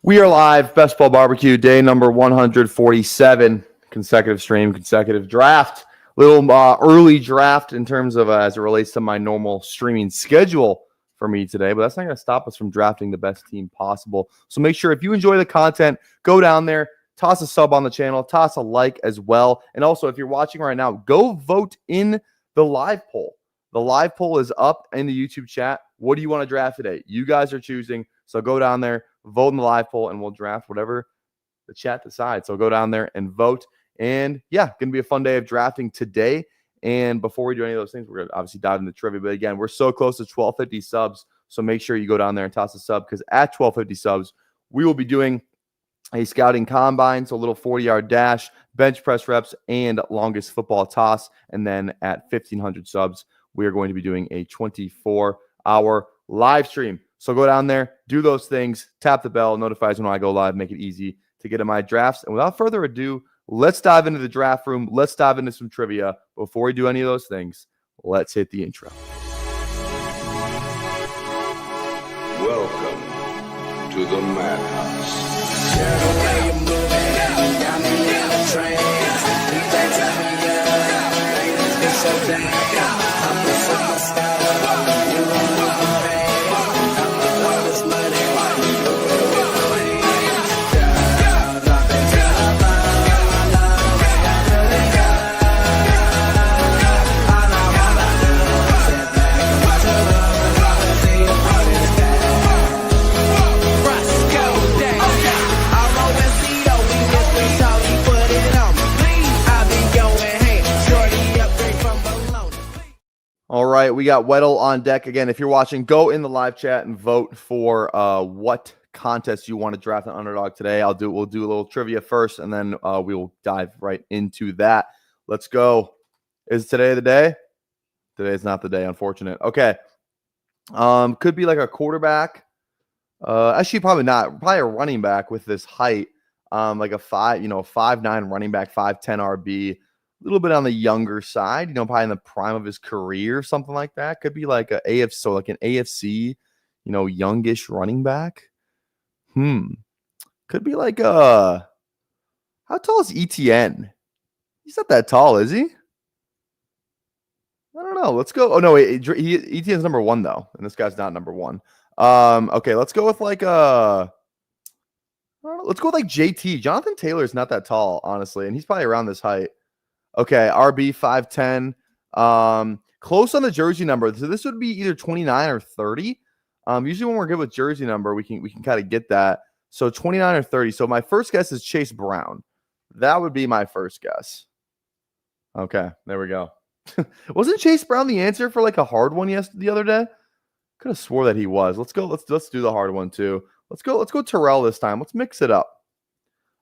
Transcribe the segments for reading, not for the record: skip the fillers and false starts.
We are live, Best Ball Barbecue, day number 147, consecutive stream, consecutive draft. Little early draft in terms of as it relates to my normal streaming schedule for me today, but that's not going to stop us from drafting the best team possible. So make sure if you enjoy the content, go down there, toss a sub on the channel, toss a like as well. And also, if you're watching right now, go vote in the live poll. The live poll is up in the YouTube chat. What do you want to draft today? You guys are choosing. So go down there, vote in the live poll, and we'll draft whatever the chat decides. So go down there and vote. And yeah, going to be a fun day of drafting today. And before we do any of those things, we're going to obviously dive into trivia. But again, we're so close to 1250 subs. So make sure you go down there and toss a sub, because at 1250 subs, we will be doing a scouting combine, so a little 40-yard dash, bench press reps, and longest football toss. And then at 1,500 subs, we are going to be doing a 24-hour live stream. So go down there, do those things, tap the bell, notifies when I go live, make it easy to get in my drafts. And without further ado, let's dive into the draft room. Let's dive into some trivia. Before we do any of those things, let's hit the intro. Welcome to the Madhouse. All right, we got Weddle on deck. Again, if you're watching, go in the live chat and vote for what contest you want to draft an underdog today. We'll do a little trivia first, and then we will dive right into that. Let's go. Is today the day? Today is not the day, unfortunate. Okay. Could be like a quarterback. Actually, probably not. Probably a running back with this height. Like a 5'9" running back, 5'10" RB. A little bit on the younger side, probably in the prime of his career, something like that. Could be like an AFC, youngish running back. Could be like how tall is ETN? He's not that tall, is he? I don't know. Let's go. Oh no, wait, ETN's number 1 though, and this guy's not number 1. Okay, let's go with like let's go with like JT. Jonathan Taylor is not that tall, honestly, and he's probably around this height. Okay, RB 5'10". Close on the jersey number. So this would be either 29 or 30. Usually when we're good with jersey number, we can kind of get that. So 29 or 30. So my first guess is Chase Brown. That would be my first guess. Okay, there we go. Wasn't Chase Brown the answer for like a hard one the other day? Could have swore that he was. Let's go. Let's do the hard one too. Let's go Terrell this time. Let's mix it up.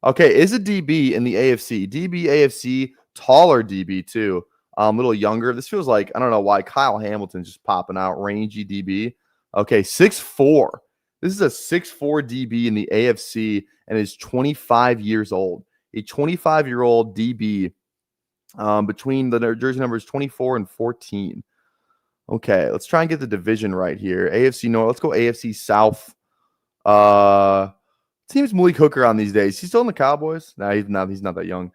Okay, is a DB in the AFC? DB AFC. Taller DB too, a little younger. This feels like, I don't know why, Kyle Hamilton's just popping out. Rangy DB. Okay, 6'4". This is a 6'4" DB in the AFC and is 25 years old. A 25-year-old DB between the jersey numbers 24 and 14. Okay, let's try and get the division right here. AFC North. Let's go AFC South. Team's Malik Hooker on these days. He's still in the Cowboys? No, he's not that young.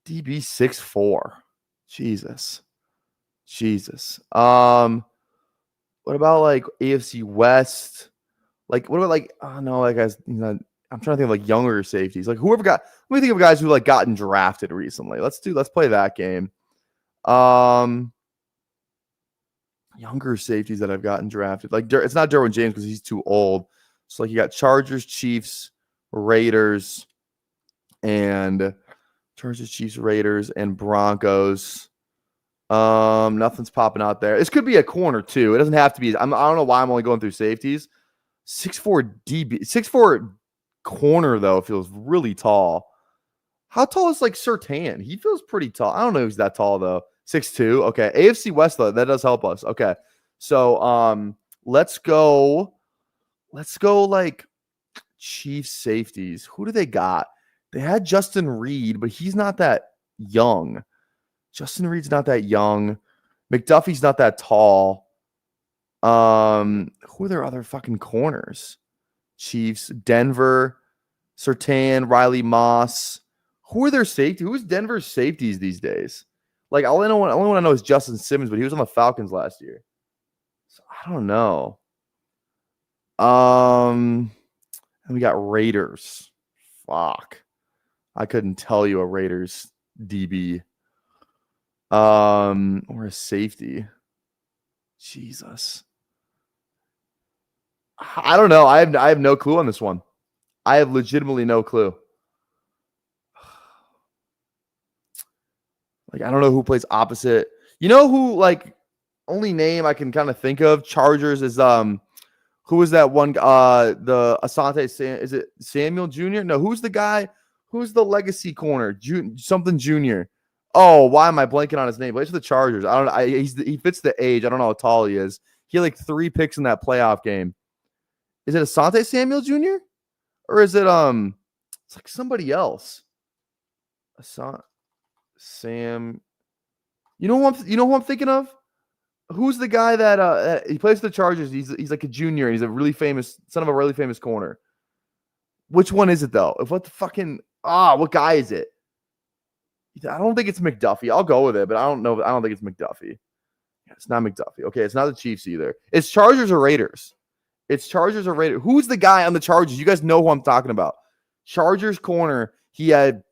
DB 6'4". Jesus. What about like AFC West? Like, what about like, oh no, like guys, I'm trying to think of like younger safeties. Like let me think of guys who like gotten drafted recently. Let's play that game. Younger safeties that I've gotten drafted. Like it's not Derwin James because he's too old. So like you got Chargers, Chiefs, Raiders, and Broncos. Nothing's popping out there. This could be a corner too. It doesn't have to be. I don't know why I'm only going through safeties. 6'4" DB, 6'4" corner though feels really tall. How tall is like Surtain? He feels pretty tall. I don't know if he's that tall though. 6'2". Okay, AFC West though, that does help us. Okay, so let's go like Chiefs safeties. Who do they got? They had Justin Reed, but he's not that young. Justin Reed's not that young. McDuffie's not that tall. Who are their other fucking corners? Chiefs, Denver, Surtain, Riley Moss. Who are their safety? Who's Denver's safeties these days? Like, only one I know is Justin Simmons, but he was on the Falcons last year. So I don't know. And we got Raiders. Fuck. I couldn't tell you a Raiders DB. Or a safety. Jesus. I don't know. I have no clue on this one. I have legitimately no clue. Like, I don't know who plays opposite. You know who, like, only name I can kind of think of Chargers is who is that one the Asante is it Samuel Jr.? No, who's the guy? Who's the legacy corner? Something Jr. Oh, why am I blanking on his name? Plays for the Chargers. I don't know. He fits the age. I don't know how tall he is. He had like 3 picks in that playoff game. Is it Asante Samuel Jr.? Or is it it's like somebody else? Sam. You know who I'm thinking of? Who's the guy that he plays for the Chargers? He's like a junior. He's a really famous son of a really famous corner. Which one is it though? What guy is it? I don't think it's McDuffie. I'll go with it, but I don't know. I don't think it's McDuffie. It's not McDuffie. Okay, it's not the Chiefs either. It's Chargers or Raiders. It's Chargers or Raiders. Who's the guy on the Chargers? You guys know who I'm talking about. Chargers corner. He had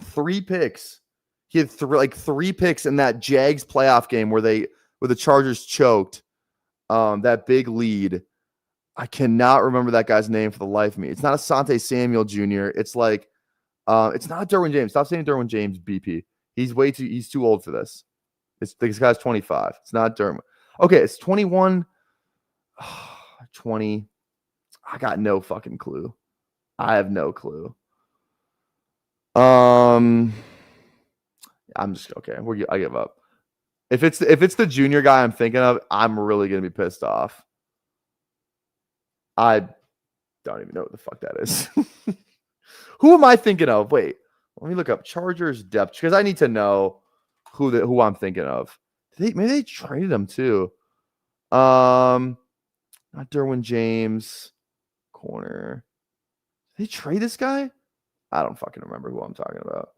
3 picks. He had 3 picks in that Jags playoff game where the Chargers choked. That big lead. I cannot remember that guy's name for the life of me. It's not Asante Samuel Jr. It's like it's not Derwin James. Stop saying Derwin James, BP. He's too old for this. This guy's 25. It's not Derwin. Okay, it's 21. 20. I got no fucking clue. I have no clue. I'm just okay. I give up. If it's the junior guy I'm thinking of, I'm really gonna be pissed off. I don't even know what the fuck that is. Who am I thinking of? Wait, let me look up Chargers depth because I need to know who I'm thinking of. Maybe they traded him too. Not Derwin James, corner. Did they trade this guy? I don't fucking remember who I'm talking about.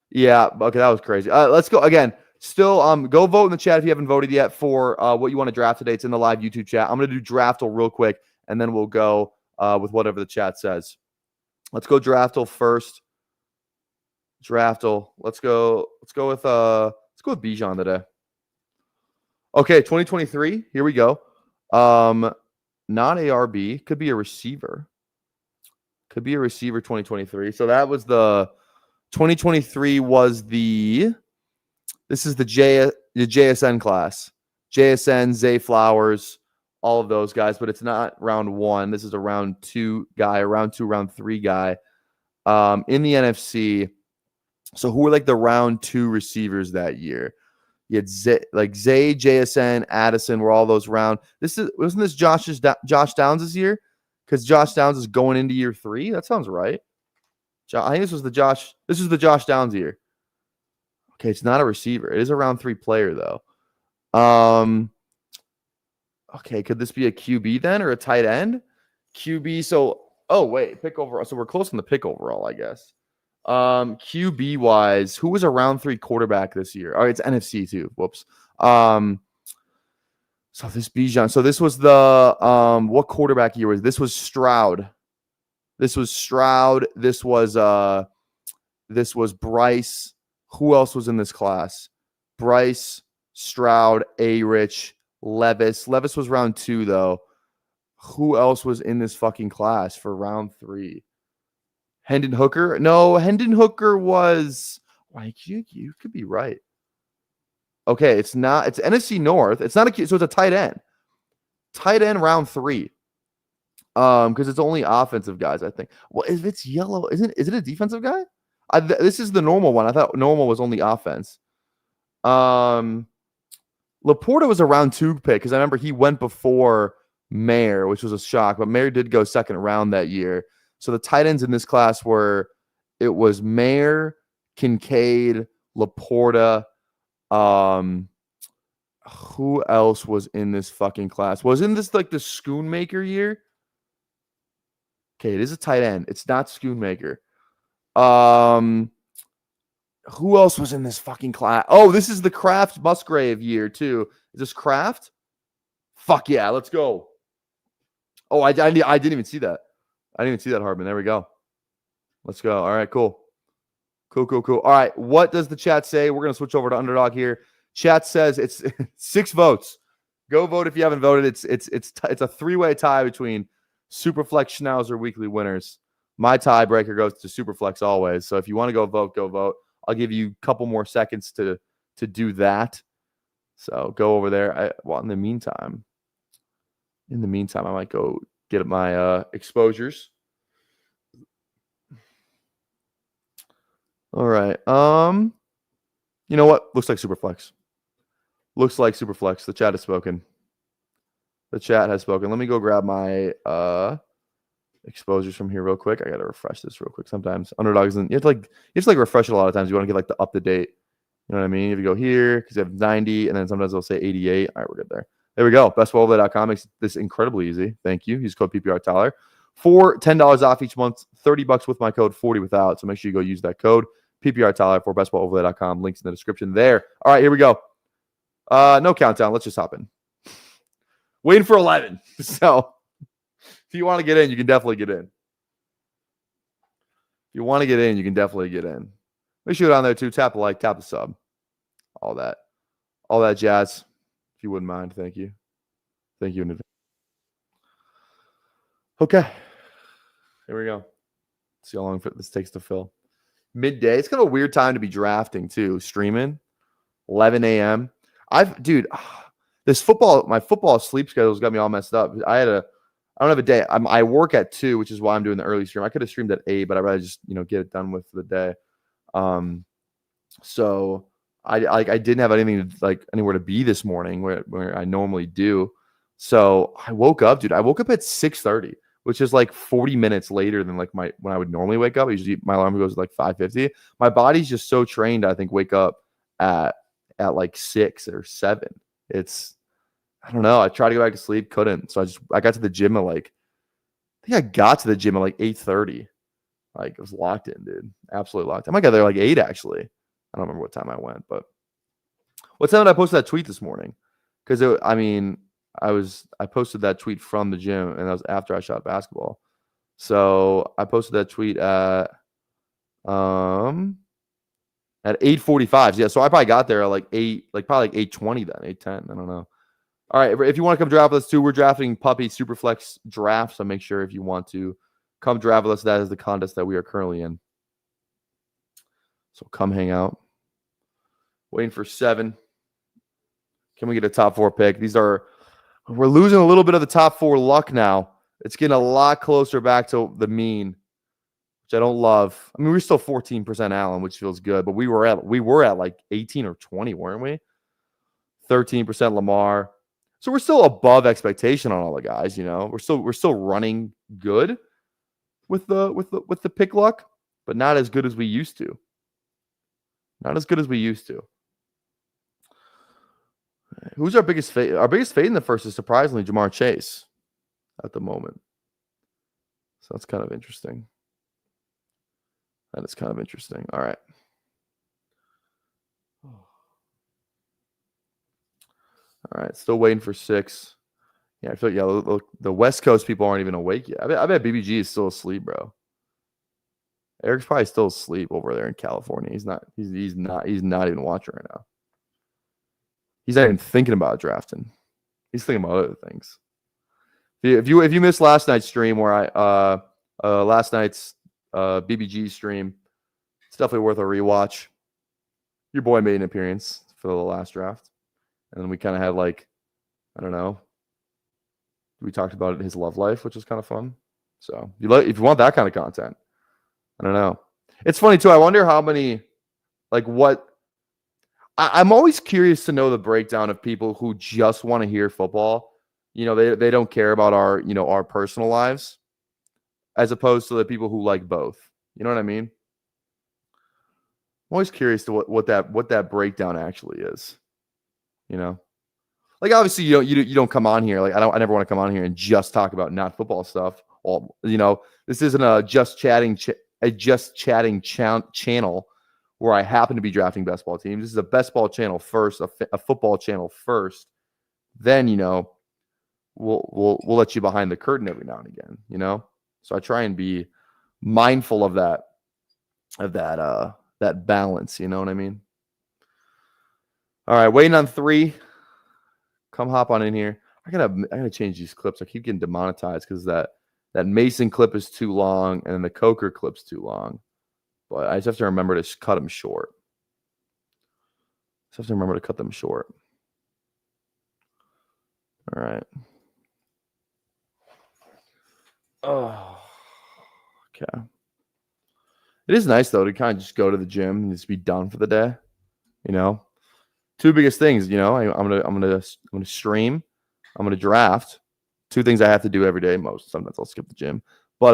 Yeah, okay, that was crazy. Let's go again. Still, go vote in the chat if you haven't voted yet for what you want to draft today. It's in the live YouTube chat. I'm gonna do Draftle real quick, and then we'll go with whatever the chat says. Let's go Draftle first. Draftle. Let's go with Bijan today. Okay, 2023. Here we go. Not ARB. Could be a receiver. 2023. So that was the 2023 was this is the JSN class. JSN, Zay Flowers, all of those guys, but it's not round 1. This is a round 2 guy, round 2, round 3 guy. In the NFC. So who were like the round 2 receivers that year? You had Zay, JSN, Addison, were all those round. Wasn't this Josh Downs' year? Because Josh Downs is going into year 3. That sounds right. I think this was the Josh Downs year. Okay, it's not a receiver. It is a round 3 player though. Okay, could this be a QB then or a tight end? QB. So, pick overall. So we're close on the pick overall, I guess. QB wise, who was a round 3 quarterback this year? Oh, it's NFC too. Whoops. So this Bijan. So this was the what quarterback year was this? Was Stroud. This was Bryce. Who else was in this class? Bryce, Stroud, A-Rich, Levis. Levis was round 2 though. Who else was in this fucking class for round 3? Hendon Hooker? No, Hendon Hooker was. Like you could be right. Okay, it's not. It's NFC North. It's not so it's a tight end. Tight end round 3. Because it's only offensive guys, I think. Well, if it's yellow, is it a defensive guy? This is the normal one. I thought normal was only offense. Laporta was a round 2 pick because I remember he went before Mayer, which was a shock, but Mayer did go second round that year. So the tight ends in this class it was Mayer, Kincaid, Laporta. Who else was in this fucking class? Wasn't this like the Schoonmaker year? Okay, it is a tight end. It's not Schoonmaker. Who else was in this fucking class? Oh, this is the Kraft Musgrave year too. Is this Kraft? Fuck yeah, let's go. Oh, I didn't even see that. I didn't even see that, Hardman. There we go. Let's go. All right, cool. Cool. All right, what does the chat say? We're going to switch over to Underdog here. Chat says it's 6 votes. Go vote if you haven't voted. It's a 3-way tie between Superflex Schnauzer weekly winners. My tiebreaker goes to Superflex always. So if you want to go vote. I'll give you a couple more seconds to do that. So go over there. In the meantime, I might go get my exposures. All right. You know what? Looks like Superflex. The chat has spoken. Let me go grab my exposures from here real quick. I gotta refresh this real quick. Sometimes Underdog isn't. You have to refresh it a lot of times. You want to get like the up to date. You know what I mean? If you go here, because you have 90, and then sometimes they'll say 88. All right, we're good there. There we go. BestBallOverlay.com makes this incredibly easy. Thank you. Use code PPR Tyler for $10 off each month. $30 with my code 40 without. So make sure you go use that code PPR Tyler for BestBallOverlay.com. Links in the description there. All right, here we go. No countdown. Let's just hop in. Waiting for 11. So if you want to get in, you can definitely get in. Make sure you're on there too. Tap a like, tap a sub. All that jazz. If you wouldn't mind. Thank you. In advance. Okay. Here we go. See how long this takes to fill. Midday. It's kind of a weird time to be drafting too. Streaming. 11 a.m. This football, my football sleep schedule's got me all messed up. I don't have a day. I work at 2, which is why I'm doing the early stream. I could have streamed at 8, but I'd rather just, get it done with the day. So I didn't have anything anywhere to be this morning where I normally do. So I woke up, dude. I woke up at 6:30, which is like 40 minutes later than when I would normally wake up. Usually my alarm goes at 5:50. My body's just so trained. I think wake up at 6 or 7. I don't know. I tried to go back to sleep, couldn't. So I got to the gym at I think I got to the gym at 8:30. It was locked in, dude. Absolutely locked in. I might get there 8 actually. I don't remember what time I went, but what time did I post that tweet this morning? Because I posted that tweet from the gym, and that was after I shot basketball. So I posted that tweet at 8:45. Yeah, so I probably got there at 8, probably 8:20 then, 8:10. I don't know. All right, if you want to come draft with us too, we're drafting Puppy Superflex draft. So make sure if you want to come draft with us, that is the contest that we are currently in. So come hang out. Waiting for 7. Can we get a top 4 pick? We're losing a little bit of the top 4 luck now. It's getting a lot closer back to the mean, which I don't love. I mean, we're still 14% Allen, which feels good, but we were at 18 or 20, weren't we? 13% Lamar. So we're still above expectation on all the guys, We're still running good with the pick luck, but not as good as we used to. Who's our biggest fade? Our biggest fade in the first is surprisingly Jamar Chase at the moment. So that's kind of interesting. That is kind of interesting. All right. All right. Still waiting for 6. Yeah, I feel like the West Coast people aren't even awake yet. I bet BBG is still asleep, bro. Eric's probably still asleep over there in California. He's not even watching right now. He's not even thinking about drafting. He's thinking about other things. If you missed last night's stream where last night's BBG stream, it's definitely worth a rewatch. Your boy made an appearance for the last draft. And then we kind of had I don't know. We talked about his love life, which was kind of fun. So if you want that kind of content, I don't know. It's funny too. I wonder how many, I'm always curious to know the breakdown of people who just want to hear football. They don't care about our personal lives, as opposed to the people who like both. You know what I mean? I'm always curious to what that breakdown actually is. Obviously you don't come on here. I never want to come on here and just talk about not football stuff all. This isn't a just chatting channel where I happen to be drafting best ball teams. This is a best ball channel first, a football channel first. Then we'll let you behind the curtain every now and again. So I try and be mindful of that balance. You know what I mean? All right, waiting on 3. Come hop on in here. I gotta change these clips. I keep getting demonetized because that Mason clip is too long and then the Coker clip's too long. But I just have to remember to cut them short. All right. Oh, okay. It is nice though to kind of just go to the gym and just be done for the day. 2 biggest things. I'm gonna stream. I'm gonna draft. 2 things I have to do every day. Sometimes I'll skip the gym, but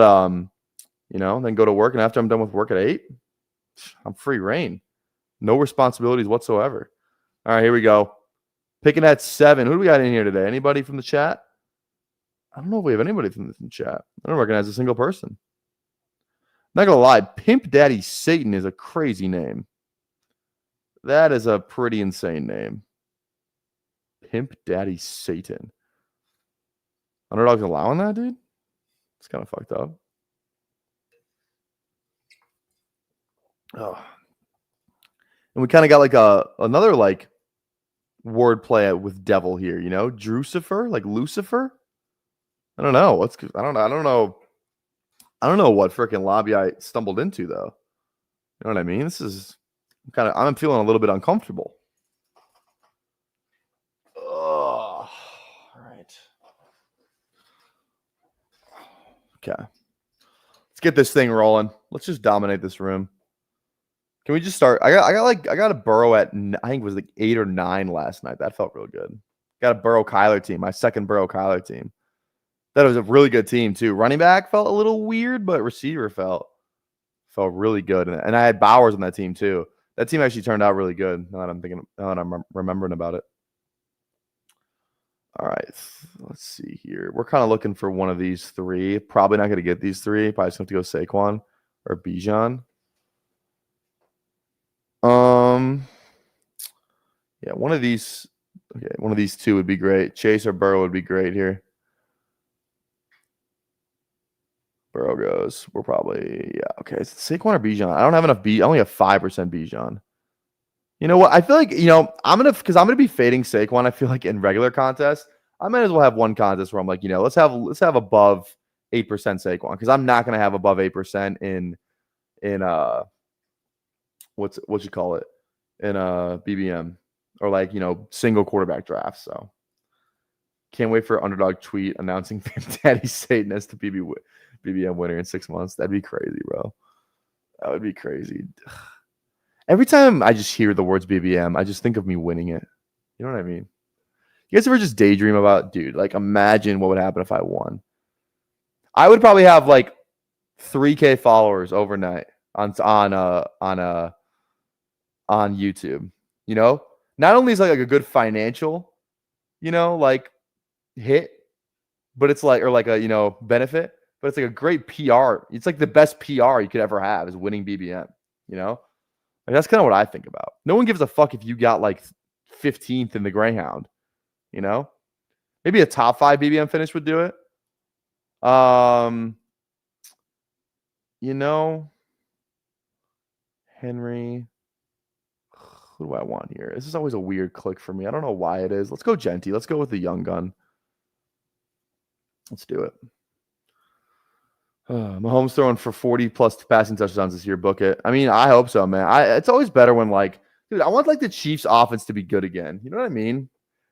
then go to work. And after I'm done with work at 8, I'm free reign. No responsibilities whatsoever. All right, here we go. Picking at 7. Who do we got in here today? Anybody from the chat? I don't know if we have anybody from the chat. I don't recognize a single person. Not gonna lie, Pimp Daddy Satan is a crazy name. That is a pretty insane name. Pimp Daddy Satan. Underdog's allowing that, dude? It's kind of fucked up. Oh. And we kind of got like another like word play with devil here, Drucifer, like Lucifer. I don't know. I don't know. I don't know what freaking lobby I stumbled into though. You know what I mean? I'm feeling a little bit uncomfortable. Oh, all right. Okay. Let's get this thing rolling. Let's just dominate this room. Can we just start? I got a Burrow at, I think it was like 8 or 9 last night. That felt real good. Got a Burrow Kyler team, my second Burrow Kyler team. That was a really good team too. Running back felt a little weird, but receiver felt really good. And I had Bowers on that team too. That team actually turned out really good. Now that I'm remembering about it. All right, let's see here. We're kind of looking for one of these 3. Probably not going to get these 3. Probably just have to go Saquon or Bijan. Yeah, one of these 2 would be great. Chase or Burrow would be great here. Burrow goes. We're probably, okay. It's Saquon or Bijan. I don't have enough I only have 5% Bijan. You know what? I feel like, I'm going to be fading Saquon. I feel like in regular contests, I might as well have one contest where I'm like, let's have above 8% Saquon, because I'm not going to have above 8% in what you call it, in BBM or like, single quarterback draft. So can't wait for Underdog tweet announcing Daddy Satan as the BBM winner in 6 months. That'd be crazy, bro. That would be crazy. Every time I just hear the words BBM, I just think of me winning it. You know what I mean? You guys ever just daydream about, dude, like imagine what would happen if I won? I would probably have like 3K followers overnight on YouTube. Not only is like a good financial, like hit, but it's like, or like a, benefit, but it's like a great PR. It's like the best PR you could ever have is winning BBM, Like that's kind of what I think about. No one gives a fuck if you got like 15th in the Greyhound, Maybe a top 5 BBM finish would do it. Henry. Who do I want here? This is always a weird click for me. I don't know why it is. Let's go Genty. Let's go with the young gun. Let's do it. Mahomes throwing for 40 plus passing touchdowns this year. Book it. I mean, I hope so, man. It's always better when dude, I want the Chiefs offense to be good again. You know what I mean?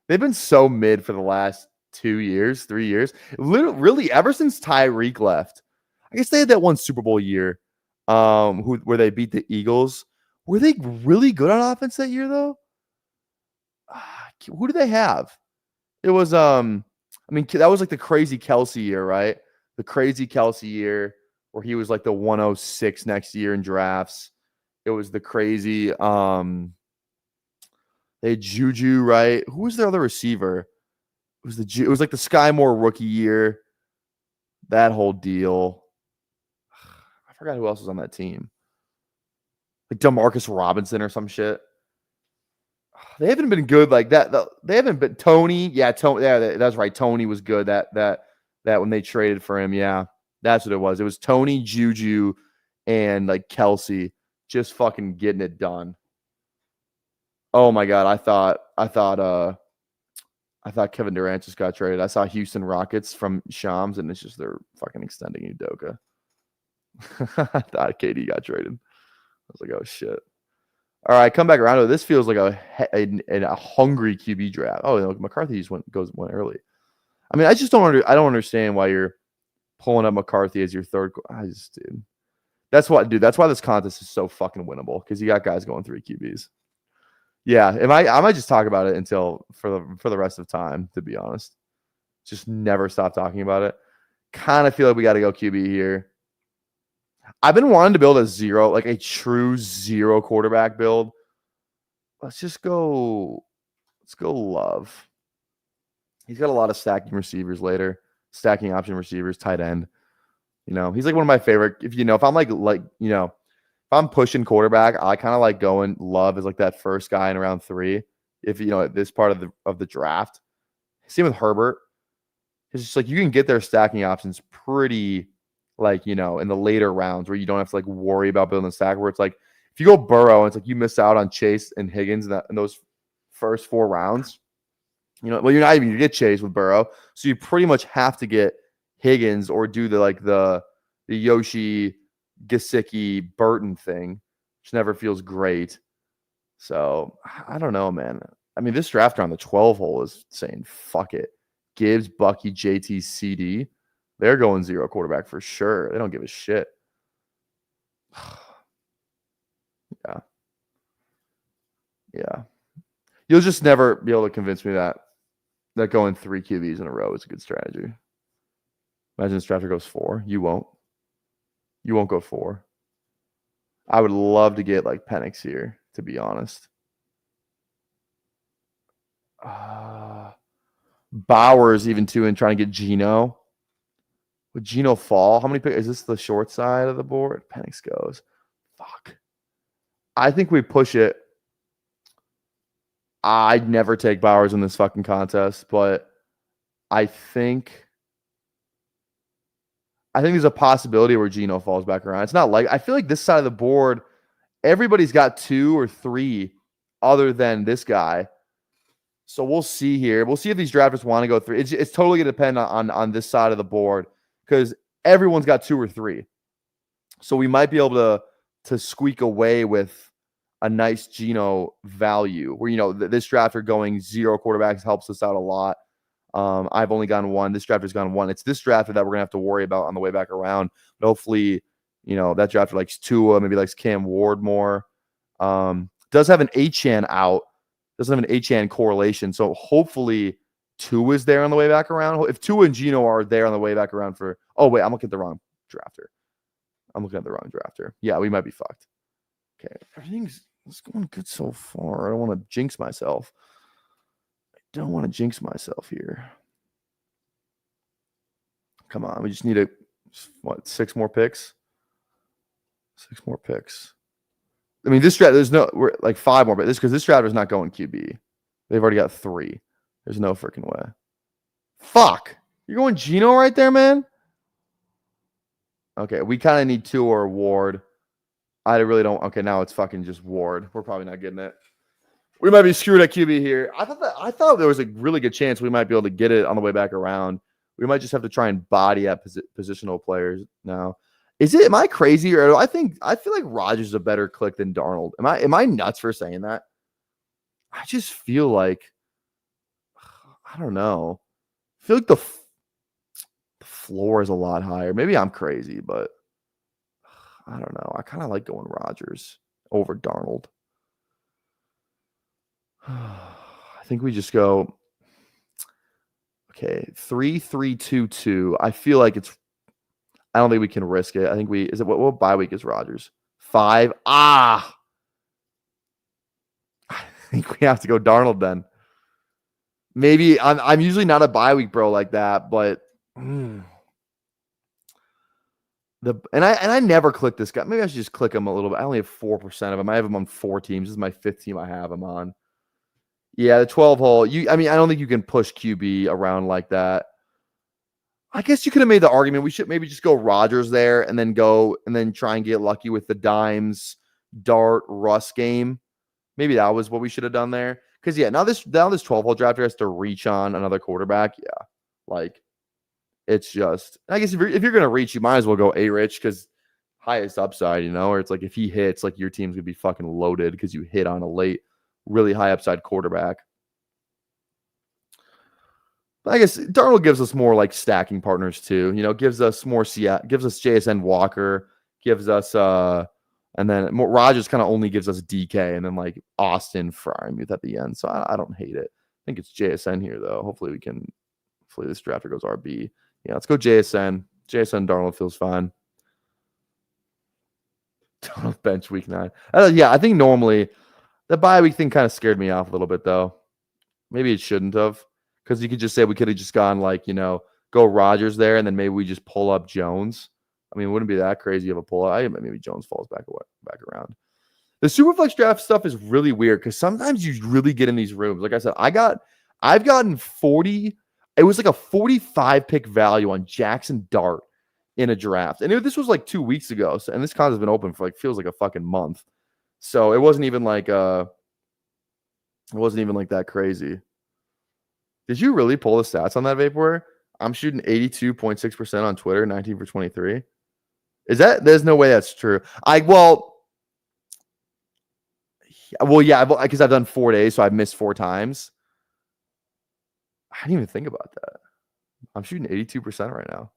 They've been so mid for the last 2 years, 3 years. Really, ever since Tyreek left. I guess they had that one Super Bowl year where they beat the Eagles. Were they really good on offense that year, though? Who do they have? It was, that was like the crazy Kelsey year, right? The crazy Kelsey year where he was like the 106 next year in drafts. It was the crazy, they had Juju, right? Who was their other receiver? It was like the Sky Moore rookie year. that whole deal. I forgot who else was on that team. Like Demarcus Robinson or some shit. They haven't been good like that. They haven't been Tony. Yeah, Tony. Yeah, that's right. Tony was good. That when they traded for him. Yeah, that's what it was. It was Tony, Juju, and like Kelsey just fucking getting it done. Oh my god, I thought Kevin Durant just got traded. I saw Houston Rockets from Shams, and it's just they're fucking extending Udoka. I thought KD got traded. I was like, oh shit. All right, come back around to it. This feels like a hungry QB draft. Oh, no, McCarthy just went early. I mean, I don't understand why you're pulling up McCarthy as your third. Dude, that's why this contest is so fucking winnable because you got guys going 3 QBs. Yeah, I might just talk about it until for the rest of time. To be honest, just never stop talking about it. Kind of feel like we got to go QB here. I've been wanting to build a true zero quarterback build. Let's go Love. He's got a lot of stacking receivers later, stacking option receivers, tight end. He's like one of my favorite. If I'm if I'm pushing quarterback, I kind of like going Love as like that first guy in round 3. If at this part of the draft, same with Herbert. It's just like you can get their stacking options pretty. In the later rounds where you don't have to worry about building a stack, where it's like if you go Burrow, it's like you miss out on Chase and Higgins in those first 4 rounds. You're not even going to get Chase with Burrow, so you pretty much have to get Higgins or do the Yoshi Gesicki Burton thing, which never feels great. So I don't know, man. I mean, this draft on the 12 hole is saying fuck it. Gibbs, Bucky, JT, CD. They're going zero quarterback for sure. They don't give a shit. Yeah. You'll just never be able to convince me that going 3 QBs in a row is a good strategy. Imagine this drafter goes 4. You won't. You won't go 4. I would love to get Penix here, to be honest. Bowers even too, and trying to get Geno. Would Geno fall? How many picks? Is this the short side of the board? Penix goes. Fuck. I think we push it. I'd never take Bowers in this fucking contest, but I think there's a possibility where Geno falls back around. It's not I feel like this side of the board, everybody's got 2 or 3 other than this guy. So we'll see here. We'll see if these drafters want to go 3. It's totally going to depend on this side of the board because everyone's got 2 or 3. So we might be able to squeak away with a nice Geno value where, this drafter going 0 quarterbacks helps us out a lot. I've only gone 1. This drafter's gone 1. It's this drafter that we're going to have to worry about on the way back around. But hopefully, that drafter likes Tua, maybe likes Cam Ward more. Does have an Achane out. Doesn't have an Achane correlation. So hopefully Tua is there on the way back around. If Tua and Geno are there on the way back around oh, wait, I'm looking at the wrong drafter. Yeah, we might be fucked. Okay, everything's going good so far. I don't want to jinx myself. Here. Come on, we just need 6 more picks? 6 more picks. I mean, this draft, we're 5 more, but this draft is not going QB. They've already got 3. There's no freaking way. Fuck. You're going Geno right there, man? Okay, we kind of need 2 or Ward. I really don't. Okay, now it's fucking just Ward. We're probably not getting it. We might be screwed at QB here. I thought there was a really good chance we might be able to get it on the way back around. We might just have to try and body at positional players now. Am I crazy, or I feel like Rodgers is a better click than Darnold? Am I nuts for saying that? I just feel like I don't know. I feel like the floor is a lot higher. Maybe I'm crazy, but I don't know. I kind of like going Rodgers over Darnold. I think we just go. Okay, 3-3-2-2. I feel like I don't think we can risk it. I think what bye week is Rodgers? 5. I think we have to go Darnold then. Maybe I'm usually not a bye week bro like that, but I never click this guy. Maybe I should just click him a little bit. I only have 4% of him. I have him on 4 teams. This is my 5th team I have him on. Yeah, the 12 hole. I mean, I don't think you can push QB around like that. I guess you could have made the argument we should maybe just go Rodgers there and then try and get lucky with the dimes, dart, Russ game. Maybe that was what we should have done there. Because now this 12-hole draft has to reach on another quarterback. Yeah, like it's just. I guess if you're gonna reach, you might as well go A-Rich because highest upside, or it's like if he hits, like your team's gonna be fucking loaded because you hit on a late, really high upside quarterback. But I guess Darnold gives us more like stacking partners too. Gives us more gives us JSN Walker, gives us and then Rodgers kind of only gives us DK and then like Austin Freiermuth at the end. So I don't hate it. I think it's JSN here though. Hopefully this drafter goes RB. Yeah, let's go JSN. JSN Darnold feels fine. Darnold bench week 9. I think normally the bye week thing kind of scared me off a little bit though. Maybe it shouldn't have. Because you could just say we could have just gone like, go Rodgers there, and then maybe we just pull up Jones. I mean, it wouldn't be that crazy of a pull up. Maybe Jones falls back around. The Superflex draft stuff is really weird because sometimes you really get in these rooms. Like I said, I've gotten 40. It was like a 45 pick value on Jackson Dart in a draft, and this was like 2 weeks ago. So, and this con has been open for feels like a fucking month. So it wasn't even like that crazy. Did you really pull the stats on that Vaporware? I'm shooting 82.6% on Twitter, 19 for 23. There's no way that's true. Yeah, because I've done 4 days, so I've missed 4 times. I didn't even think about that. I'm shooting 82% right now.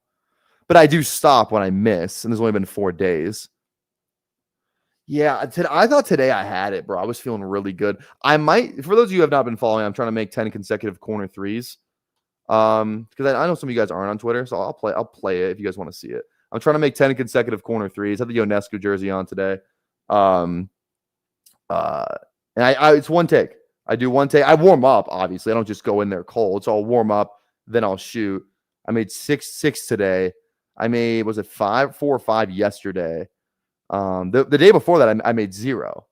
But I do stop when I miss, and there's only been 4 days. Yeah, I thought today I had it, bro. I was feeling really good. I might, for those of you who have not been following, I'm trying to make 10 consecutive corner threes. Because I know some of you guys aren't on Twitter, so I'll play it if you guys want to see it. I'm trying to make 10 consecutive corner threes. I have the Ionescu jersey on today. And it's one take. I do one take. I warm up, obviously. I don't just go in there cold. So I'll warm up, then I'll shoot. I made 6 today. I made, was it 4 or 5 yesterday? The day before that, I made 0.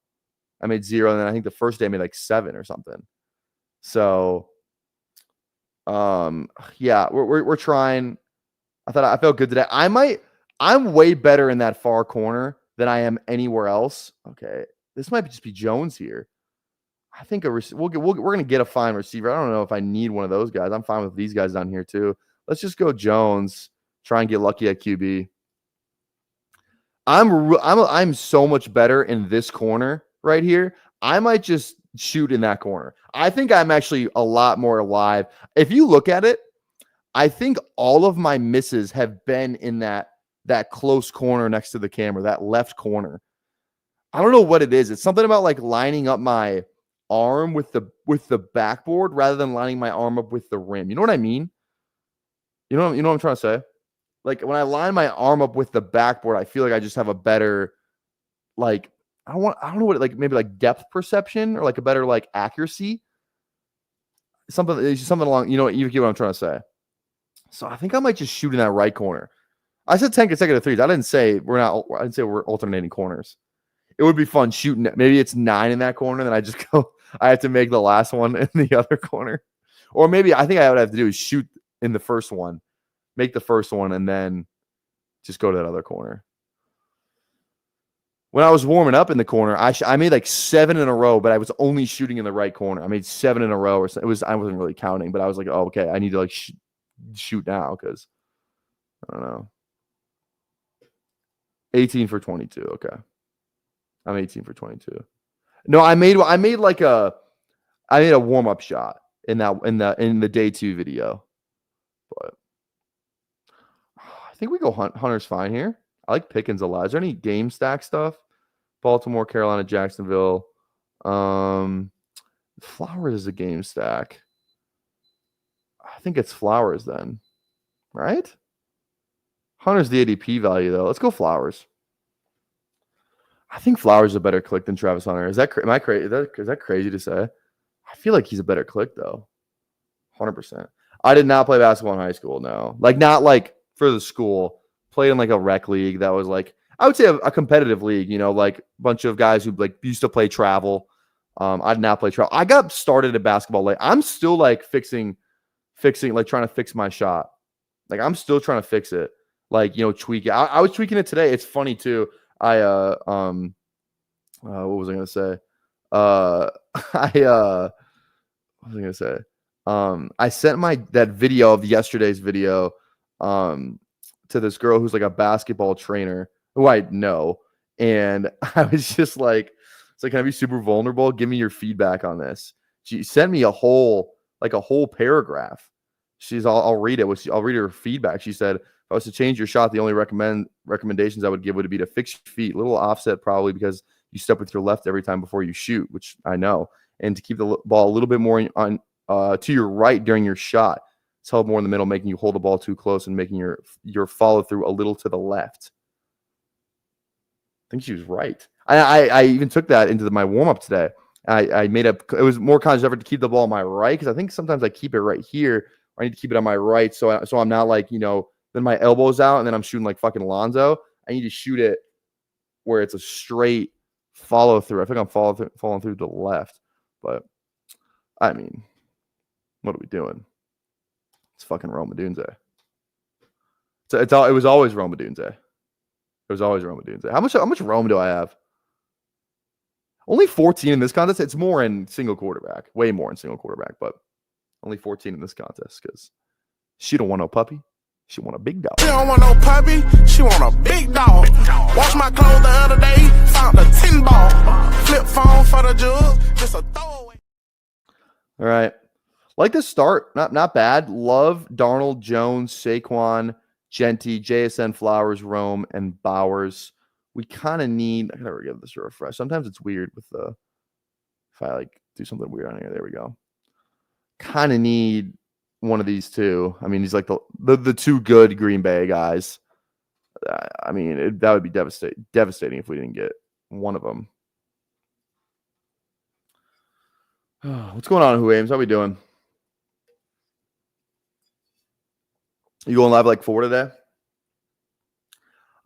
I made 0, and then I think the first day I made like 7 or something. So, yeah, we're trying. I felt good today. I'm way better in that far corner than I am anywhere else. Okay, this might just be Jones here. I think we're gonna get a fine receiver. I don't know if I need one of those guys. I'm fine with these guys down here too. Let's just go Jones. Try and get lucky at QB. I'm so much better in this corner right here. I might just shoot in that corner. I think I'm actually a lot more alive. If you look at it, I think all of my misses have been in that close corner next to the camera, that left corner. I don't know what it is. It's something about like lining up my arm with the backboard rather than lining my arm up with the rim. You know what I mean? You know what I'm trying to say? Like when I line my arm up with the backboard, I feel like I just have a better, like, I don't know what, like maybe like depth perception or like a better like accuracy. Something along, you get what I'm trying to say. So I think I might just shoot in that right corner. I said 10 consecutive threes. I didn't say we're alternating corners. It would be fun shooting. Maybe it's 9 in that corner, then I have to make the last one in the other corner. Or maybe I think I would have to do is shoot in the first one. Make the first one and then just go to that other corner. When I was warming up in the corner, I made like 7 in a row, but I was only shooting in the right corner. I made 7 in a row, or so. I wasn't really counting, but I was like, oh, okay, I need to like shoot now because I don't know. 18 for 22. Okay, I'm 18 for 22. No, I made a warm up shot in the day 2 video, but. I think we go Hunter's fine here. I like Pickens a lot. Is there any game stack stuff? Baltimore, Carolina, Jacksonville. Flowers is a game stack. I think it's Flowers then, right? Hunter's the ADP value though. Let's go Flowers. I think Flowers is a better click than Travis Hunter. Is that am I crazy? Is that crazy to say? I feel like he's a better click though. 100%. I did not play basketball in high school. No, like not like for the school, played in like a rec league that was like, I would say a competitive league, you know, like a bunch of guys who like used to play travel. I did not play travel. I got started at basketball late. I'm still like fixing, like trying to fix my shot. Like I'm still trying to fix it. Like, you know, tweak it. I was tweaking it today. It's funny too. What was I gonna say? What was I gonna say? I sent that video of yesterday's video to this girl who's like a basketball trainer who I know, and I was just like, it's like, can I be super vulnerable? Give me your feedback on this. She sent me a whole paragraph. I'll read it. I'll read her feedback. She said, if I was to change your shot, the only recommendations I would give would be to fix your feet, a little offset probably because you step with your left every time before you shoot, which I know, and to keep the ball a little bit more on to your right during your shot. It's held more in the middle, making you hold the ball too close and making your follow through a little to the left. I think she was right. I even took that into my warm up today. I made it was more conscious effort to keep the ball on my right because I think sometimes I keep it right here. I need to keep it on my right, so I'm not like, you know, then my elbow's out and then I'm shooting like fucking Lonzo. I need to shoot it where it's a straight follow through. I think I'm falling through to the left, but I mean, what are we doing? It's fucking Roma Dunze. So it was always Roma Dunze. It was always Roma Dunze. How much Rome do I have? Only 14 in this contest. It's more in single quarterback. Way more in single quarterback, but only 14 in this contest because she don't want no puppy. She want a big dog. She don't want no puppy. She want a big dog. Wash my clothes the other day. Found a 10 ball. Flip phone for the jug. Just a throwaway. All right. Like the start, not bad. Love, Darnold, Jones, Saquon, Genty, JSN, Flowers, Rome, and Bowers. We kind of need. I gotta give this a refresh. Sometimes it's weird with the. If I like do something weird on here, there we go. Kind of need one of these two. I mean, he's like the two good Green Bay guys. I mean, that would be devastating if we didn't get one of them. What's going on, Who Ames? How we doing? You going live like 4 today?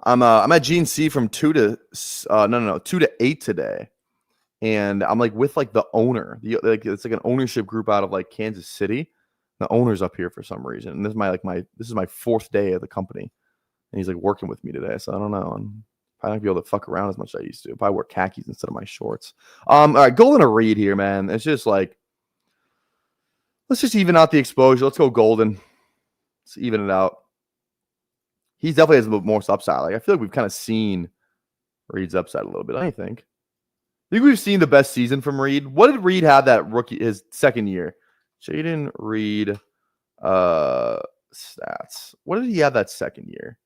I'm at GNC from 2 to 8 today, and I'm like with like the owner. It's like an ownership group out of like Kansas City. The owner's up here for some reason, and this is my 4th day of the company, and he's like working with me today. So I don't know. I'm probably not gonna be able to fuck around as much as I used to. If I wear khakis instead of my shorts. All right, Golden to Reed here, man. It's just like let's just even out the exposure. Let's go Golden. Let's even it out. He definitely has a little more upside. Like I feel like we've kind of seen Reed's upside a little bit. I think we've seen the best season from Reed. What did Reed have that rookie his second year? Jaden Reed stats. What did he have that second year?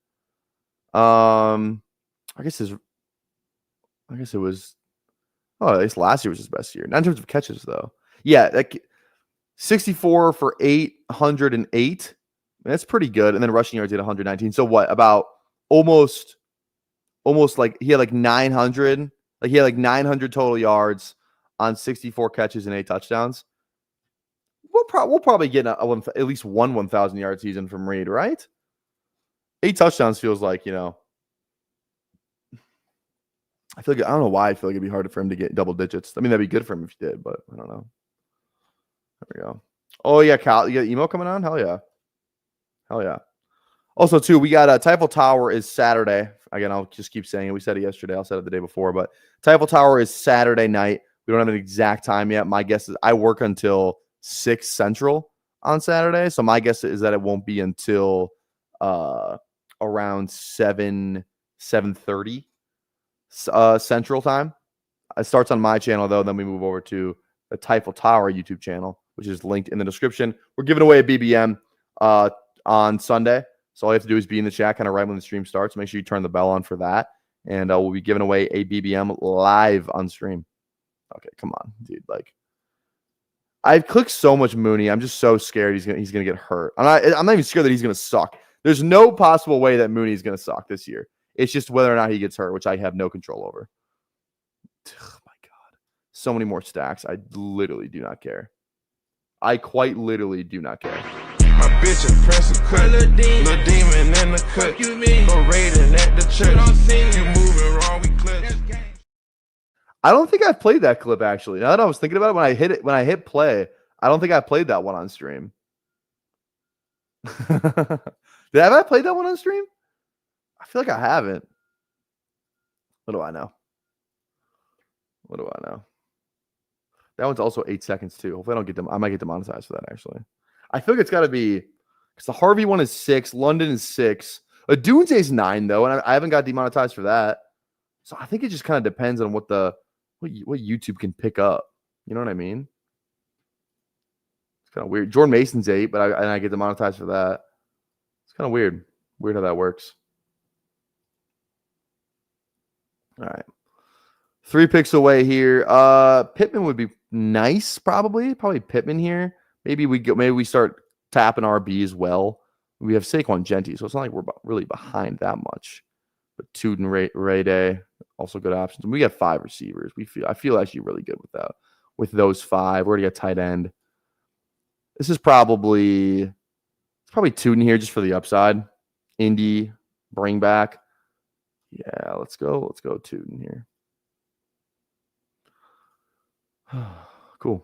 I guess it was at least last year was his best year. Not in terms of catches though. Yeah, like 64 for 808. That's pretty good. And then rushing yards at 119. So what? About almost like he had like 900. Like he had like 900 total yards on 64 catches and 8 touchdowns. We'll probably get at least one 1,000 yard season from Reed, right? 8 touchdowns feels like, you know. I don't know why I feel like it'd be harder for him to get double digits. I mean, that'd be good for him if he did, but I don't know. There we go. Oh yeah, Cal, you got emo coming on? Hell yeah. Hell yeah. Also, too, we got Typhel Tower is Saturday. Again, I'll just keep saying it. We said it yesterday. I'll say it the day before. But Typhel Tower is Saturday night. We don't have an exact time yet. My guess is I work until 6 Central on Saturday. So my guess is that it won't be until around 7:30 Central time. It starts on my channel, though. Then we move over to the Typhel Tower YouTube channel, which is linked in the description. We're giving away a BBM on Sunday. So all you have to do is be in the chat kind of right when the stream starts. Make sure you turn the bell on for that. And we'll be giving away a BBM live on stream. Okay, come on, dude. Like, I've clicked so much Mooney. I'm just so scared he's gonna get hurt. I'm not even scared that he's gonna suck. There's no possible way that Mooney is gonna suck this year. It's just whether or not he gets hurt, which I have no control over. Oh my God. So many more stacks. I literally do not care. I quite literally do not care. My bitch a press a cut. Little demon in the cut. Go raiding at the church. You moving wrong, we clutch. I don't think I've played that clip actually. Now that I was thinking about it, when I hit play, I don't think I played that one on stream. Have I played that one on stream? I feel like I haven't. What do I know? What do I know? That one's also 8 seconds too. Hopefully I don't get them. I might get demonetized for that actually. I feel like it's got to be because the Harvey one is 6, London is 6, a Doomsday is 9 though, and I haven't got demonetized for that. So I think it just kind of depends on what YouTube can pick up. You know what I mean? It's kind of weird. Jordan Mason's 8, but I get demonetized for that. It's kind of weird. Weird how that works. All right. 3 picks away here. Pittman would be nice, probably. Probably Pittman here. Maybe we start tapping RB as well. We have Saquon Gentry, so it's not like we're really behind that much. But Tuden, Ray Day, also good options. And we got 5 receivers. I feel actually really good with that. With those 5, we already got tight end. This is probably Tuden here just for the upside. Indy, bring back. Yeah, let's go Tuden here. Cool.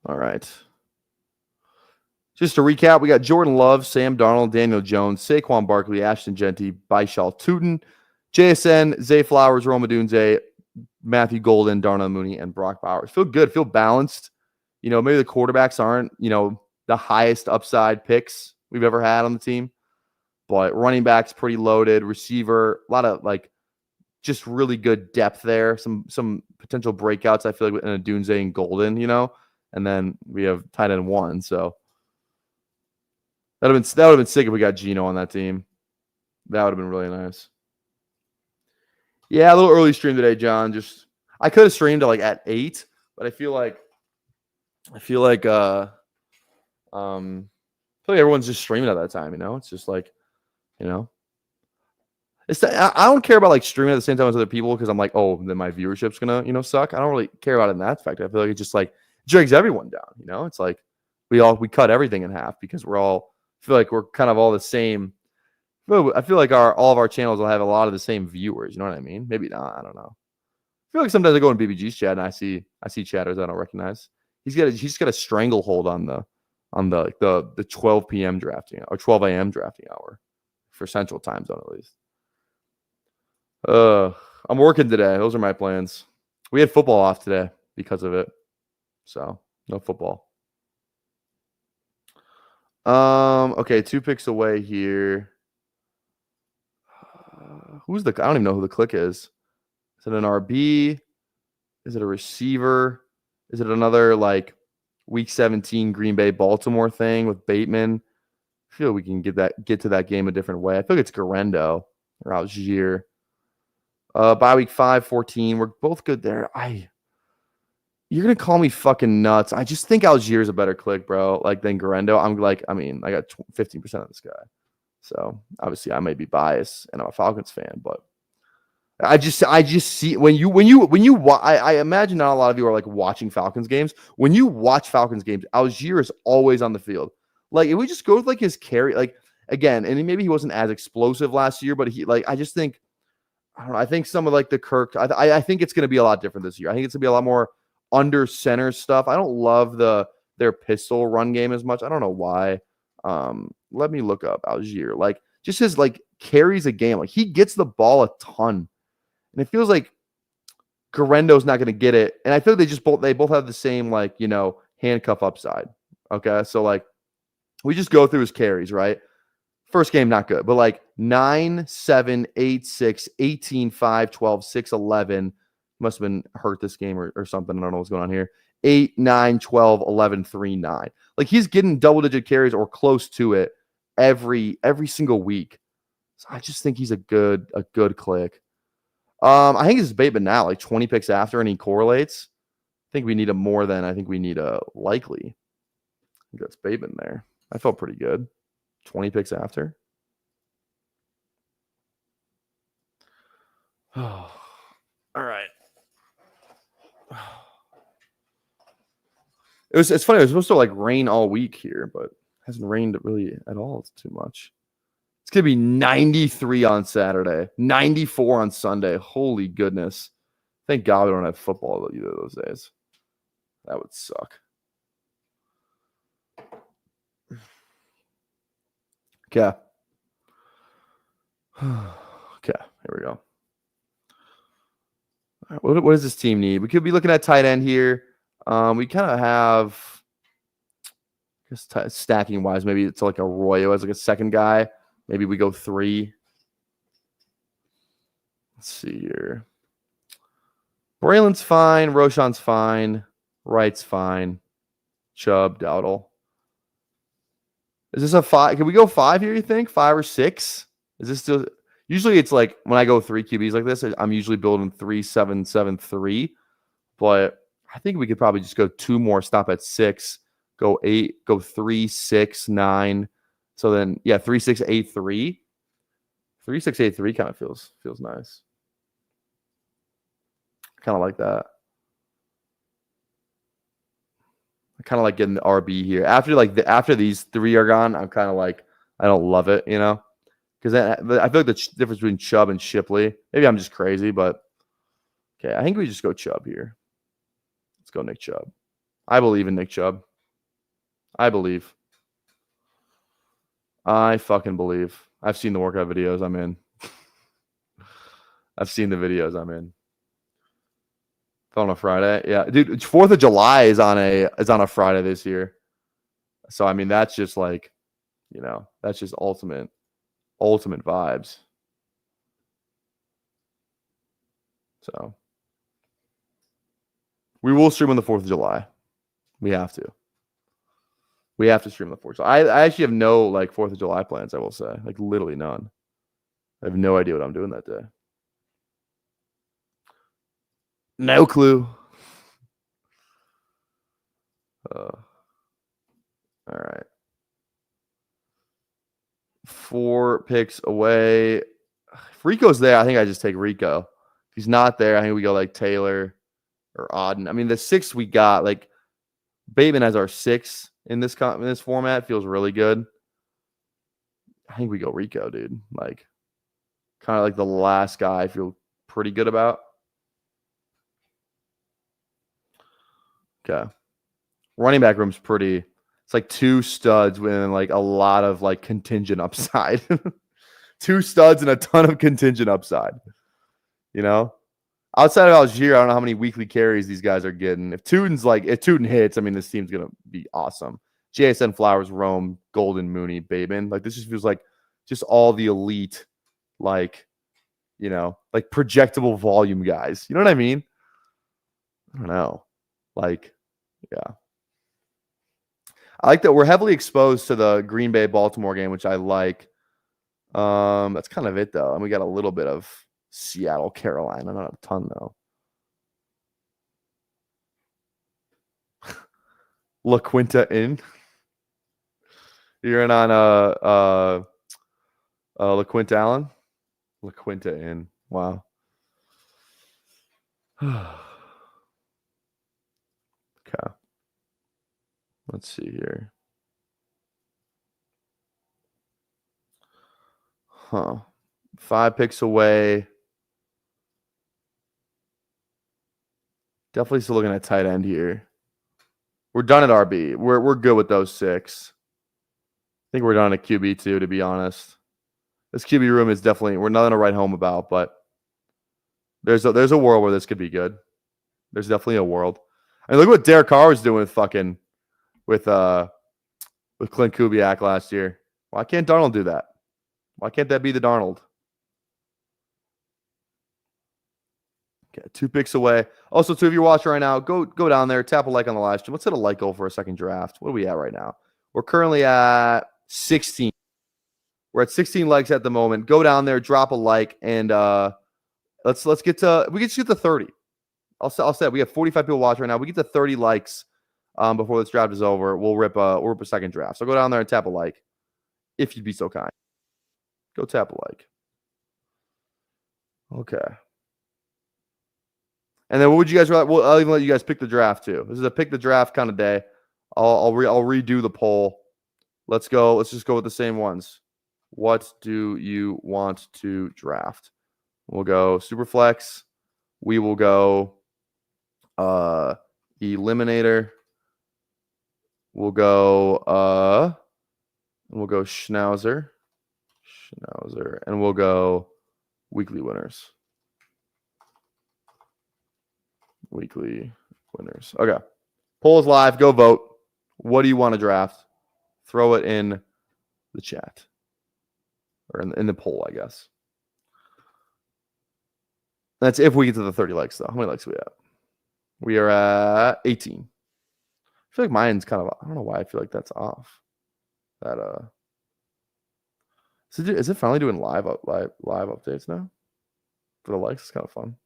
All right. Just to recap, we got Jordan Love, Sam Darnold, Daniel Jones, Saquon Barkley, Ashton Genty, Baishal Tuten, JSN, Zay Flowers, Rome Odunze, Matthew Golden, Darnell Mooney, and Brock Bowers. Feel good, feel balanced. You know, maybe the quarterbacks aren't, the highest upside picks we've ever had on the team. But running back's pretty loaded. Receiver, a lot of just really good depth there. Some potential breakouts, I feel like, in a Dunze and Golden, and then we have tight end 1. So that would have been sick if we got Geno on that team. That would have been really nice. Yeah, a little early stream today, John. I could have streamed at 8, but I feel like everyone's just streaming at that time. It's just I don't care about streaming at the same time as other people because I'm like, oh, then my viewership's gonna suck. I don't really care about it in that fact. I feel like it just drags everyone down. It's like we cut everything in half because feel like we're kind of all the same. I feel like all of our channels will have a lot of the same viewers. You know what I mean? Maybe not. I don't know. I feel like sometimes I go in BBG's chat and I see chatters I don't recognize. He's got a stranglehold on the 12 p.m. drafting or 12 a.m. drafting hour for Central Time Zone at least. I'm working today. Those are my plans. We had football off today because of it, so no football. Okay, 2 picks away here. I don't even know who the click is. Is it an RB? Is it a receiver? Is it another Week 17 Green Bay Baltimore thing with Bateman? I feel like we can get to that game a different way. I feel like it's Garendo or Algier. Bye week 5, 14. We're both good there. You're gonna call me fucking nuts. I just think Algier is a better click, bro. Than Garendo. I got 15% of this guy. So obviously I may be biased and I'm a Falcons fan, but I just see when you I imagine not a lot of you are watching Falcons games. When you watch Falcons games, Algier is always on the field. If we just go with his carry, again, and maybe he wasn't as explosive last year, but he I just think I don't know. I think some of the Kirk. I think it's going to be a lot different this year. I think it's going to be a lot more under center stuff. I don't love their pistol run game as much. I don't know why. Let me look up Algier. Just his carries a game. He gets the ball a ton. And it feels like Garendo's not going to get it. And I feel like they both have the same handcuff upside. Okay? So we just go through his carries, right? First game not good, but 9, 7, 8, 6, 18, 5, 12, 6, 11. Must have been hurt this game or something. I don't know what's going on here. 8, 9, 12, 11, 3, 9. He's getting double-digit carries or close to it every single week. So I just think he's a good click. I think it's Bateman now, 20 picks after, and he correlates. I think we need a more than I think we need a likely. I think that's Bateman there. I felt pretty good. 20 picks after. Oh, all right. It's funny. It was supposed to like rain all week here, but it hasn't rained really at all. It's too much. It's gonna be 93 on Saturday, 94 on Sunday. Holy goodness! Thank God we don't have football either of those days. That would suck. Okay. Okay, here we go. All right, what does this team need? We could be looking at tight end here. We kind of have, I guess, stacking wise, maybe it's like a Arroyo as like a second guy. Maybe we go 3. Let's see here. Braylon's fine. Roshan's fine. Wright's fine. Chubb, Dowdle. Is this a 5? Can we go 5 here, you think? 5 or 6? Is this still... Usually it's like when I go 3 QBs like this, I'm usually building 3-7-7-3. But I think we could probably just go 2 more, stop at 6, go 8, go 3, 6, 9. So then, yeah, 3, 6, 8, 3. 3, 6, 8, 3 kind of feels nice. Kind of like that. I kind of like getting the RB here. After these 3 are gone, I'm kind of like, I don't love it, you know? Because I feel like the difference between Chubb and Shipley, maybe I'm just crazy, but okay, I think we just go Chubb here. Let's go Nick Chubb. I believe in Nick Chubb. I believe. I fucking believe. I've seen the workout videos. I'm in. I've seen the videos. I'm in. On a Friday, yeah, dude. 4th of July is on a Friday this year, so I mean that's just like, you know, that's just ultimate vibes. So we will stream on the 4th of July. We have to. We have to stream the 4th of July. I actually have no like 4th of July plans. I will say, like literally none. I have no idea what I'm doing that day. No clue. All right. 4 picks away. If Rico's there, I think I just take Rico. If he's not there, I think we go like Taylor or Auden. I mean, the 6 we got, like Bateman as our 6 in this format feels really good. I think we go Rico, dude. Like, kind of like the last guy I feel pretty good about. Okay. Running back room's pretty. It's like 2 studs with like a lot of like contingent upside. 2 studs and a ton of contingent upside. You know? Outside of Algier, I don't know how many weekly carries these guys are getting. If Tootin hits, I mean, this team's going to be awesome. JSN, Flowers, Rome, Golden, Mooney, Bateman. Like, this just feels like just all the elite, like, you know, like projectable volume guys. You know what I mean? I don't know. Like, yeah. I like that we're heavily exposed to the Green Bay Baltimore game, which I like. That's kind of it, though. And we got a little bit of Seattle, Carolina. Not a ton, though. La Quinta in. You're in on La Quinta Allen. La Quinta in. Wow. Okay. Let's see here. Huh. 5 picks away. Definitely still looking at tight end here. We're done at RB. We're good with those 6. I think we're done at QB too, to be honest. This QB room is definitely, we're nothing to write home about, but there's a world where this could be good. There's definitely a world. I mean, look what Derek Carr was doing with Clint Kubiak last year. Why can't Darnold do that? Why can't that be the Darnold? Okay, 2 picks away. Also, too, if you're watching right now, go down there, tap a like on the live stream. Let's hit a like goal for a second draft. What are we at right now? We're currently at 16. We're at 16 likes at the moment. Go down there, drop a like, and let's get to 30. I'll say we have 45 people watching right now. We get to 30 likes before this draft is over. We'll rip a second draft. So go down there and tap a like, if you'd be so kind. Go tap a like. Okay. And then what would you guys rather? Well, I'll even let you guys pick the draft too. This is a pick the draft kind of day. I'll redo the poll. Let's go. Let's just go with the same ones. What do you want to draft? We'll go Superflex. We will go Eliminator. We'll go Schnauzer. And we'll go weekly winners. Weekly winners. Okay. Poll is live. Go vote. What do you want to draft? Throw it in the chat. Or in the poll, I guess. That's if we get to the 30 likes, though. How many likes are we at? We are at 18. I feel like mine's kind of, I don't know why I feel like that's off. That is it finally doing live updates now? For the likes, it's kind of fun.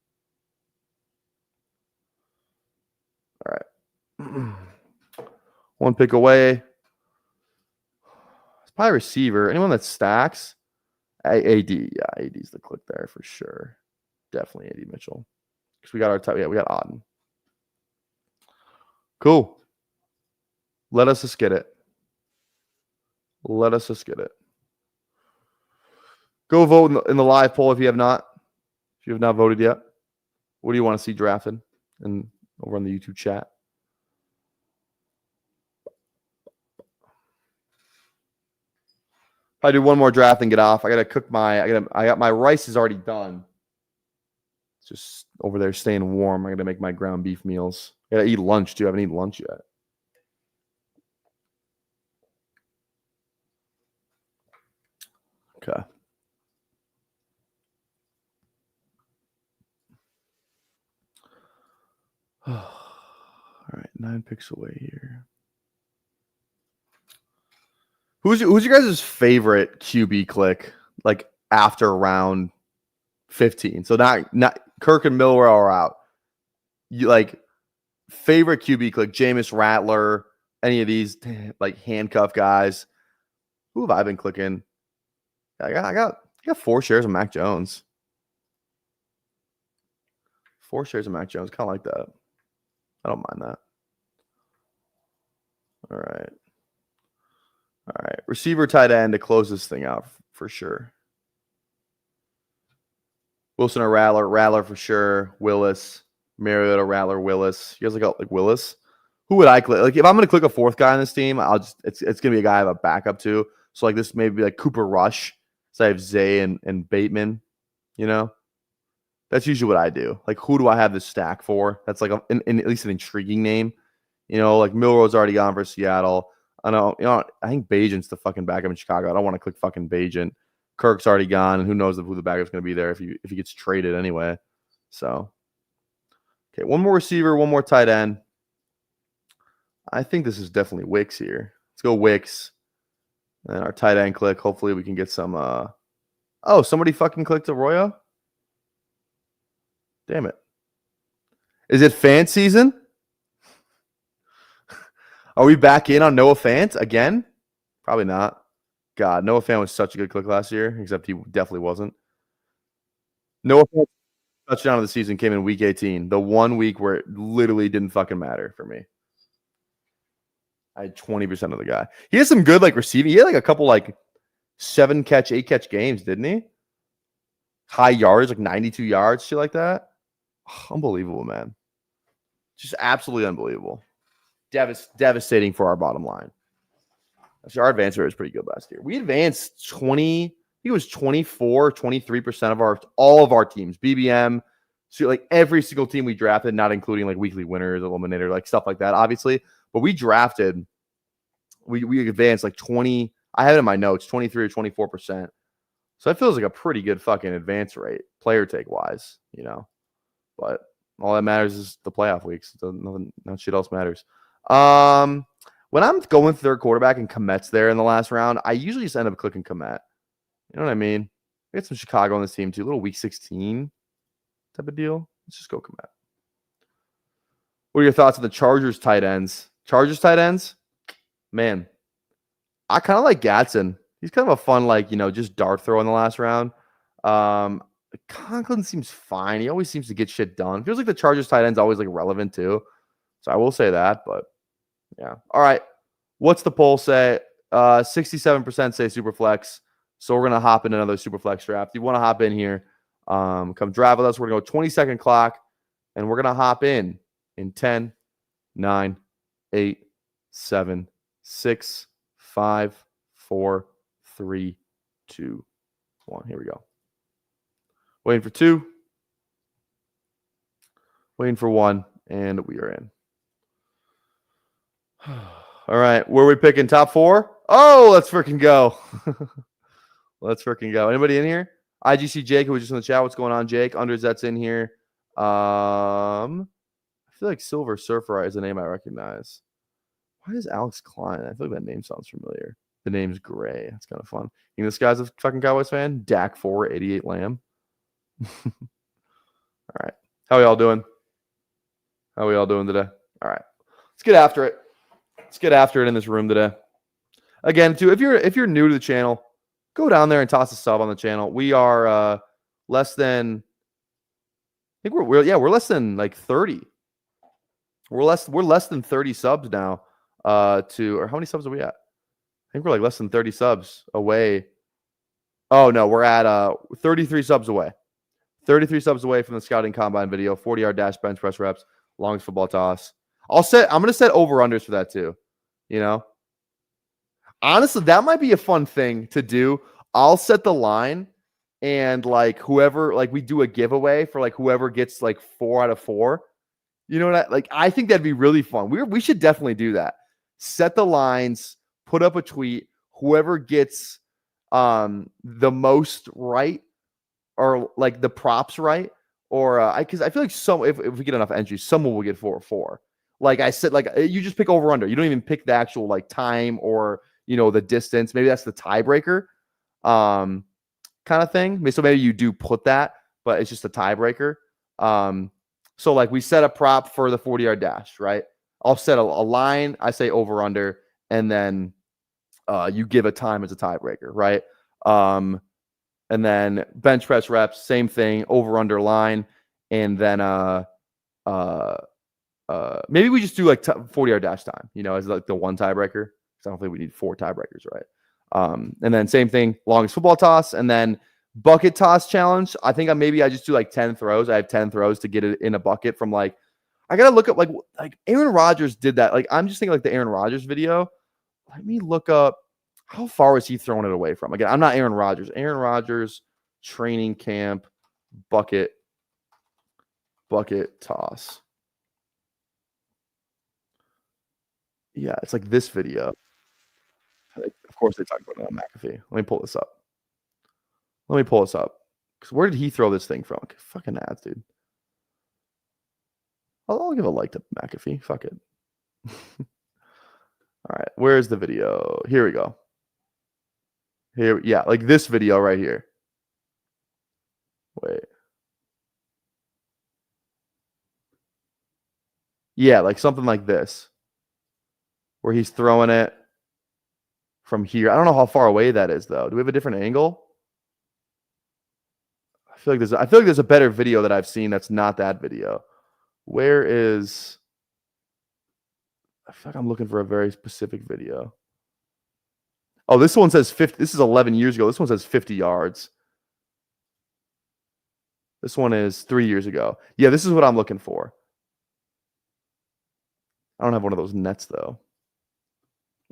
All right. One pick away. It's probably receiver. Anyone that stacks? AD. Yeah, AD's the click there for sure. Definitely AD Mitchell. Because we got our type. Yeah, we got Auden. Cool. Let us just get it. Let us just get it. Go vote in the live poll if you have not. If you have not voted yet. What do you want to see drafted? And over on the YouTube chat. If I do one more draft and get off, I gotta cook my. I got my rice is already done. It's just over there staying warm. I gotta make my ground beef meals. I gotta eat lunch too. I haven't eaten lunch yet. Okay. All right, 9 picks away here. Who's your guys' favorite QB click? Like after round 15. So not Kirk and Milrow are out. You like favorite QB click? Jameis Rattler, any of these like handcuff guys. Who have I been clicking? I got 4 shares of Mac Jones. 4 shares of Mac Jones. Kind of like that. I don't mind that. All right. All right. Receiver, tight end to close this thing out for sure. Wilson or Rattler. Rattler for sure. Willis. Mariota, Rattler, Willis. You guys like Willis? Who would I click? Like if I'm going to click a 4th guy on this team, it's going to be a guy I have a backup to. So like this maybe like Cooper Rush. So I have Zay and Bateman, you know? That's usually what I do. Like, who do I have this stack for? That's like at least an intriguing name. You know, like Milrow's already gone for Seattle. I know, I think Bagent's the fucking backup in Chicago. I don't want to click fucking Bagent. Kirk's already gone, and who knows who the backup's going to be there if he gets traded anyway. So, okay, one more receiver, one more tight end. I think this is definitely Wicks here. Let's go Wicks. And our tight end click. Hopefully we can get some oh, somebody fucking clicked Arroyo? Damn it. Is it fan season? Are we back in on Noah Fant again? Probably not. God, Noah Fant was such a good click last year, except he definitely wasn't. Noah Fant touchdown of the season came in week 18, the 1 week where it literally didn't fucking matter for me. I had 20% of the guy. He has some good like receiving. He had like a couple like 7-catch, 8-catch games, didn't he? High yards, like 92 yards, shit like that. Oh, unbelievable, man. Just absolutely unbelievable. Devastating for our bottom line. Actually, our advance rate was pretty good last year. We advanced 20, I think it was 24, 23% of all of our teams. BBM, so like every single team we drafted, not including like weekly winners, eliminator, like stuff like that, obviously. But we drafted, we advanced like 20, I have it in my notes, 23 or 24%. So that feels like a pretty good fucking advance rate, player take wise, you know. But all that matters is the playoff weeks. Nothing shit else matters. When I'm going third quarterback and Komet's there in the last round, I usually just end up clicking Komet. You know what I mean? We got some Chicago on this team too, a little week 16 type of deal. Let's just go Komet. What are your thoughts on the Chargers tight ends? Chargers tight ends? Man, I kind of like Gatson. He's kind of a fun, like, you know, just dart throw in the last round. Conklin seems fine. He always seems to get shit done. Feels like the Chargers tight end's always like relevant too. So I will say that, but Yeah. All right. What's the poll say? 67% say Superflex. So we're gonna hop in another Superflex draft. You want to hop in here? Come draft with us. We're gonna go 20-second clock, and we're gonna hop in 10, 9, 8, 7, 6, 5, 4, 3, 2, 1. Here we go. Waiting for 2. Waiting for 1, and we are in. All right, where are we picking? Top 4? Oh, let's freaking go. Let's freaking go. Anybody in here? IGC Jake, who was just in the chat. What's going on, Jake? Unders that's in here. I feel like Silver Surfer is a name I recognize. Why is Alex Klein? I feel like that name sounds familiar. The name's Gray. That's kind of fun. You know this guy's a fucking Cowboys fan? Dak 4, 88 Lamb. All right. How are y'all doing? How are we all doing today? All right. Let's get after it. Let's get after it in this room today. Again, too, if you're new to the channel, go down there and toss a sub on the channel. We are less than, I think we're less than like 30. We're less than 30 subs now. Or how many subs are we at? I think we're like less than 30 subs away. Oh no, we're at 33 subs away. 33 subs away from the scouting combine video, 40-yard dash, bench press reps, longest football toss. I'm gonna set over-unders for that too. You know? Honestly, that might be a fun thing to do. I'll set the line and like whoever, like we do a giveaway for like whoever gets like 4 out of 4. You know what I think that'd be really fun. We should definitely do that. Set the lines, put up a tweet, whoever gets the most right or like the props right, or because I feel like if we get enough entries, someone will get 4-4. Like I said, like you just pick over under. You don't even pick the actual like time or the distance. Maybe that's the tiebreaker, kind of thing. So maybe you do put that, but it's just a tiebreaker. So like we set a prop for the 40-yard dash, right? I'll set a line. I say over under, and then you give a time as a tiebreaker, right? And then bench press reps, same thing, over under line, and then maybe we just do like 40-yard dash time, as like the one tiebreaker. Because I don't think we need 4 tiebreakers, right? And then same thing, longest football toss, and then bucket toss challenge. I think I just do like 10 throws. I have 10 throws to get it in a bucket from like. I gotta look up like Aaron Rodgers did that. Like I'm just thinking like the Aaron Rodgers video. Let me look up how far was he throwing it away from. Again, I'm not Aaron Rodgers. Aaron Rodgers training camp bucket toss. Yeah, it's like this video. Of course, they talk about it on McAfee. Let me pull this up. Because where did he throw this thing from? Fucking ads, dude. I'll give a like to McAfee. Fuck it. All right. Where's the video? Here we go. Here, yeah, like this video right here. Wait. Yeah, like something like this. Where he's throwing it from here. I don't know how far away that is, though. Do we have a different angle? I feel like there's a better video that I've seen that's not that video. Where is? I feel like I'm looking for a very specific video. Oh, this one says 50. This is 11 years ago. This one says 50 yards. This one is 3 years ago. Yeah, this is what I'm looking for. I don't have one of those nets, though.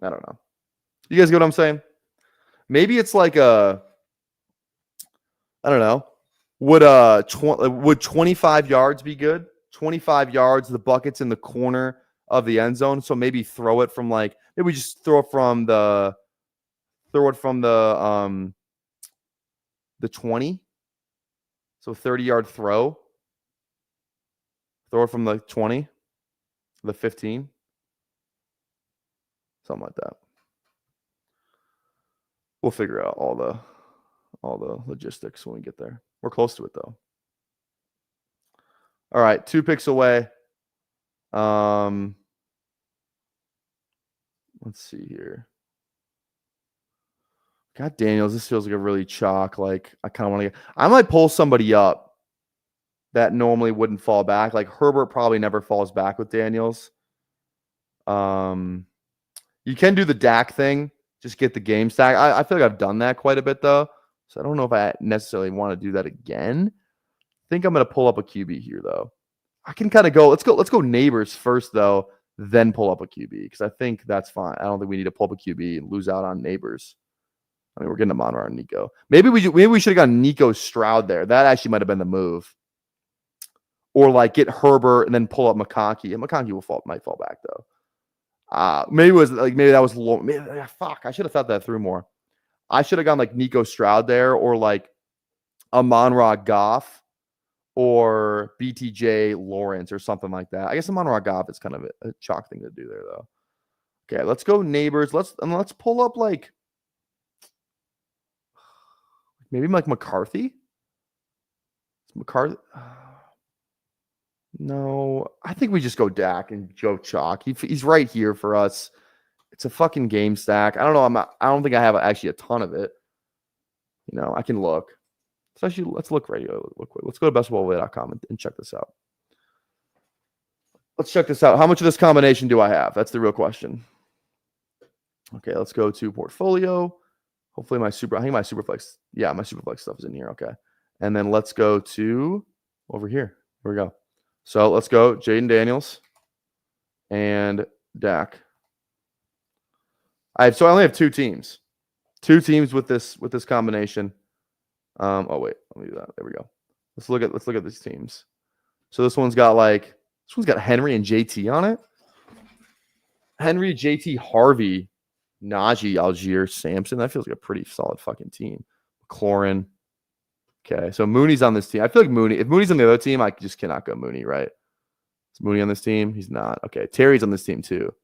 I don't know. You guys get what I'm saying? Maybe it's like I don't know. Would 25 yards be good? 25 yards, the bucket's in the corner of the end zone. So maybe throw it from maybe we just throw it from the 20. So 30-yard throw. Throw it from the 20, the 15. Something like that. We'll figure out all the logistics when we get there. We're close to it though. All right, 2 picks away. Let's see here. God, Daniels, this feels like a really chalk. Like I kind of want to get. I might pull somebody up that normally wouldn't fall back. Like Herbert probably never falls back with Daniels. You can do the Dak thing. Just get the game stack. I feel like I've done that quite a bit though. So I don't know if I necessarily want to do that again. I think I'm going to pull up a QB here though. I can kind of go. Let's go neighbors first though, then pull up a QB because I think that's fine. I don't think we need to pull up a QB and lose out on neighbors. I mean, we're getting a Monroe and Nico. Maybe we should have gotten Nico Stroud there. That actually might have been the move. Or like get Herbert and then pull up McConkey. And McConkey might fall back though. Maybe that was low. Fuck, I should have thought that through more. I should have gone like Nico Stroud there or like Amon-Ra Goff or BTJ Lawrence or something like that. I guess Amon-Ra Goff is kind of a chalk thing to do there though. Okay, let's go neighbors. Let's pull up like maybe like McCarthy. McCarthy. No, I think we just go Dak and Joe Chalk. He's right here for us. It's a fucking game stack. I don't know. I don't think I have actually a ton of it. You know, I can look. Let's look right here. Let's go to basketballoverdata.com and check this out. Let's check this out. How much of this combination do I have? That's the real question. Okay, let's go to portfolio. Hopefully I think my Superflex. Yeah, my Superflex stuff is in here. Okay. And then let's go to over here. Here we go. So let's go Jaden Daniels and Dak. I only have two teams. Two teams with this combination. Oh wait, let me do that. There we go. Let's look at these teams. So this one's got Henry and JT on it. Henry, JT, Harvey, Najee, Algier, Sampson. That feels like a pretty solid fucking team. McLaurin. Okay, so Mooney's on this team. I feel like if Mooney's on the other team, I just cannot go Mooney, right? Is Mooney on this team? He's not. Okay, Terry's on this team too.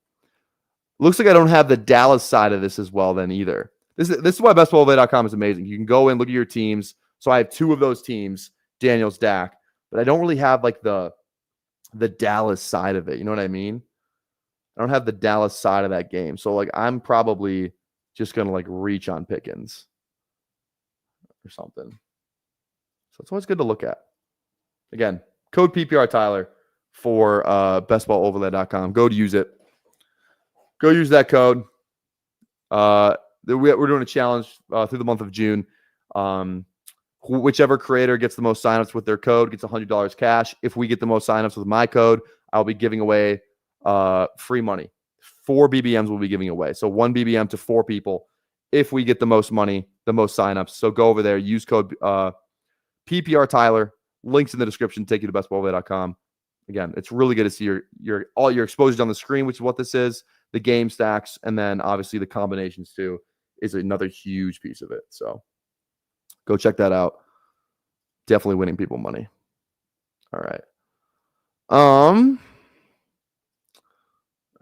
Looks like I don't have the Dallas side of this as well then either. This is why basketballoverdata.com is amazing. You can go and look at your teams. So I have two of those teams, Daniels, Dak, but I don't really have like the Dallas side of it. You know what I mean? I don't have the Dallas side of that game. So like I'm probably just going to like reach on Pickens or something. So it's always good to look at. Again, code PPR Tyler for bestballoverlay.com. Go to use it. Go use that code. We're doing a challenge through the month of June. Whichever creator gets the most signups with their code gets $100 cash. If we get the most signups with my code, I'll be giving away free money. 4 BBMs will be giving away. So 1 BBM to 4 people if we get the most money, the most signups. So go over there, use code PPR Tyler. Links in the description take you to bestballoverdata.com. Again, it's really good to see all your exposures on the screen, which is what this is, the game stacks, and then obviously the combinations too is another huge piece of it. So go check that out. Definitely winning people money. All right. I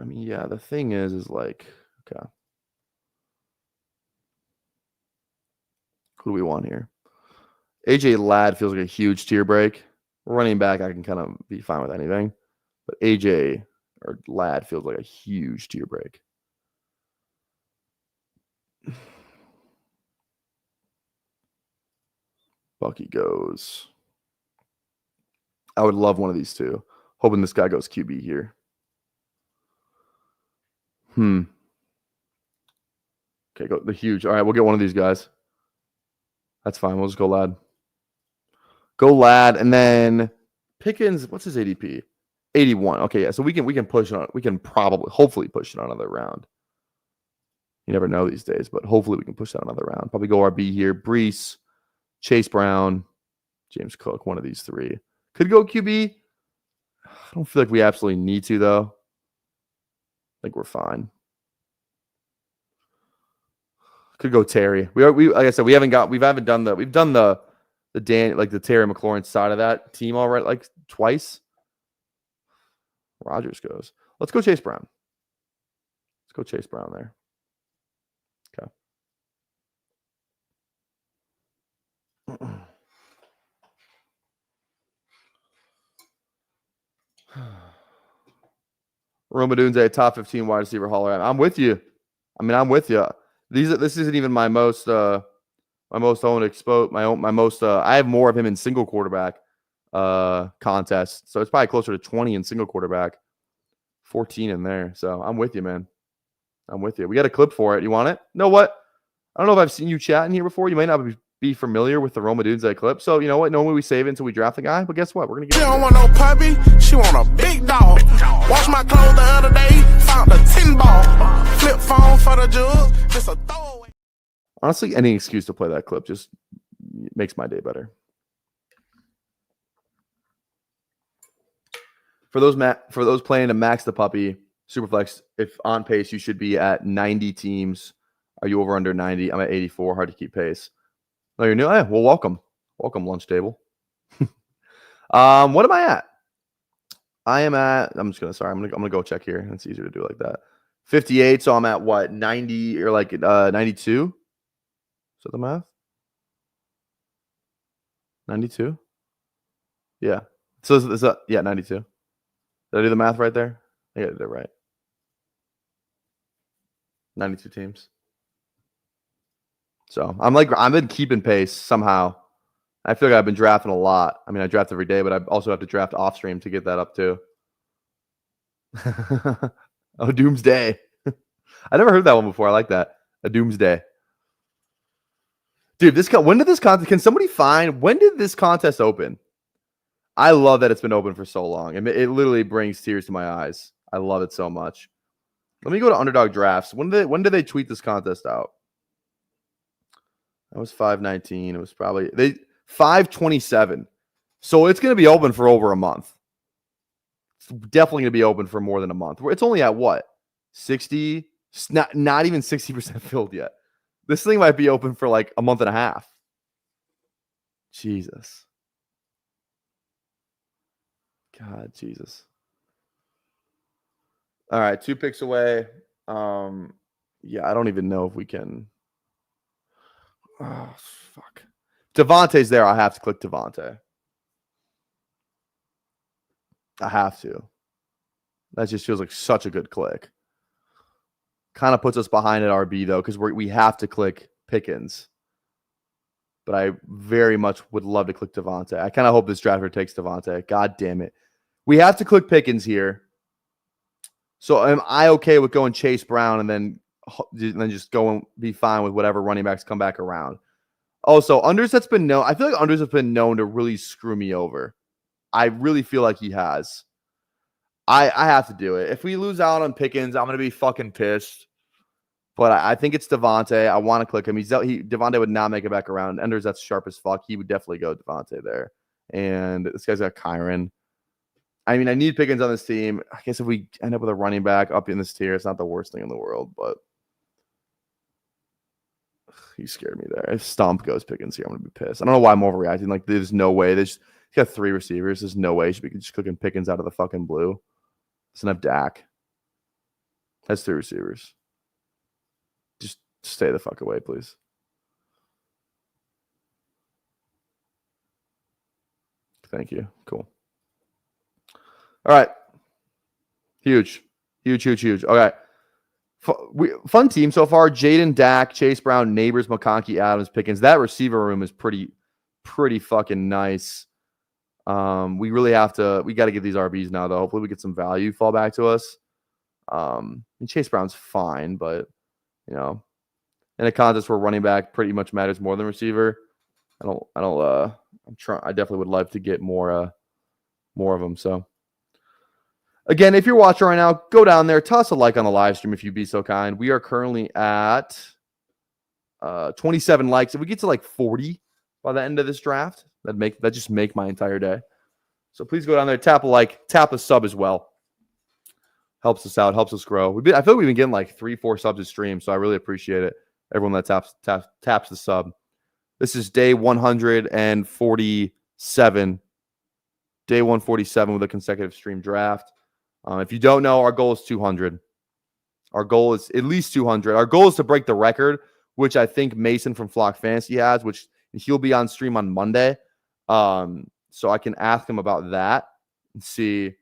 mean, yeah, the thing is like, okay. Who do we want here? AJ Ladd feels like a huge tier break. Running back, I can kind of be fine with anything. But AJ or Ladd feels like a huge tier break. Bucky goes. I would love one of these two. Hoping this guy goes QB here. Okay, go the huge. All right, we'll get one of these guys. That's fine. We'll just go Ladd. Go Ladd, and then Pickens. What's his ADP? 81. Okay, yeah. So we can push on. We can hopefully push it on another round. You never know these days, but hopefully we can push that another round. Probably go RB here. Brees, Chase Brown, James Cook. One of these three could go QB. I don't feel like we absolutely need to though. I think we're fine. Could go Terry. We like I said, we've done the Terry McLaurin side of that team already, like twice. Rodgers goes. Let's go Chase Brown. Let's go Chase Brown there. Okay. Roma Dunze, top 15 wide receiver hauler. I'm with you. I'm with you. This isn't even my most owned exposed. My most. I have more of him in single quarterback contests, so it's probably closer to 20 in single quarterback. 14 in there. So I'm with you, man. I'm with you. We got a clip for it. You want it? Know what? I don't know if I've seen you chat in here before. You might not be familiar with the Roma Dudes that clip. So you know what? Normally we save it until we draft the guy. But guess what? We're going to She get don't want no puppy, she want a big dog. Wash my clothes the other day, found a 10 ball. Flip phone for the jug, just a throwaway. Honestly, any excuse to play that clip just makes my day better. For those planning to max the puppy, Superflex, if on pace, you should be at 90 teams. Are you over under 90? I'm at 84. Hard to keep pace. No, you're new. Hey, well, welcome. Welcome, lunch table. What am I at? I am at, I'm gonna go check here. It's easier to do like that. 58. So I'm at what, 90 or like 92? Is that the math? 92? Yeah. So is that, yeah, 92. Did I do the math right there? I got it right. 92 teams. So I've been keeping pace somehow. I feel like I've been drafting a lot. I mean, I draft every day, but I also have to draft off stream to get that up too. Oh, Doomsday. I never heard that one before. I like that. A Doomsday. Dude, when did this contest, can somebody find, when did this contest open? I love that it's been open for so long. It literally brings tears to my eyes. I love it so much. Let me go to Underdog Drafts. When did they tweet this contest out? That was 5/19. It was probably 5/27. So it's going to be open for over a month. It's definitely going to be open for more than a month. It's only at what? 60? Not even 60% filled yet. This thing might be open for like a month and a half. Jesus. God, Jesus. All right, 2 picks away. Yeah, I don't even know if we can. Oh, fuck. Devontae's there. I have to click Devontae. I have to. That just feels like such a good click. Kind of puts us behind at RB, though, because we have to click Pickens. But I very much would love to click Devontae. I kind of hope this drafter takes Devontae. God damn it. We have to click Pickens here. So am I okay with going Chase Brown and then just go and be fine with whatever running backs come back around? Also, unders that's been known. I feel like unders have been known to really screw me over. I really feel like he has. I have to do it. If we lose out on Pickens, I'm gonna be fucking pissed. But I think it's Devontae. I want to click him. Devontae would not make it back around. Enders, that's sharp as fuck. He would definitely go Devontae there. And this guy's got Kyron. I mean, I need Pickens on this team. I guess if we end up with a running back up in this tier, it's not the worst thing in the world, but he scared me there. If Stomp goes Pickens here, I'm going to be pissed. I don't know why I'm overreacting. Like, there's no way. He's got 3 receivers. There's no way he should be just cooking Pickens out of the fucking blue. Doesn't have Dak. Has 3 receivers. Just stay the fuck away, please. Thank you. Cool. All right. Huge. Okay. Fun team so far. Jaden, Dak, Chase Brown, Neighbors, McConkey, Adams, Pickens. That receiver room is pretty fucking nice. We got to get these RBs now, though. Hopefully we get some value fall back to us. And Chase Brown's fine, but, you know, in a contest where running back pretty much matters more than receiver, I definitely would love to get more of them. So, again, if you're watching right now, go down there, toss a like on the live stream if you'd be so kind. We are currently at 27 likes. If we get to like 40 by the end of this draft, that just make my entire day. So please go down there, tap a like, tap a sub as well. Helps us out, helps us grow. I feel like we've been getting like 3-4 subs a stream, so I really appreciate it. Everyone that taps the sub. This is day 147. Day 147 with a consecutive stream draft. If you don't know, our goal is 200. Our goal is at least 200. Our goal is to break the record, which I think Mason from Flock Fantasy has, which he'll be on stream on Monday. So I can ask him about that and see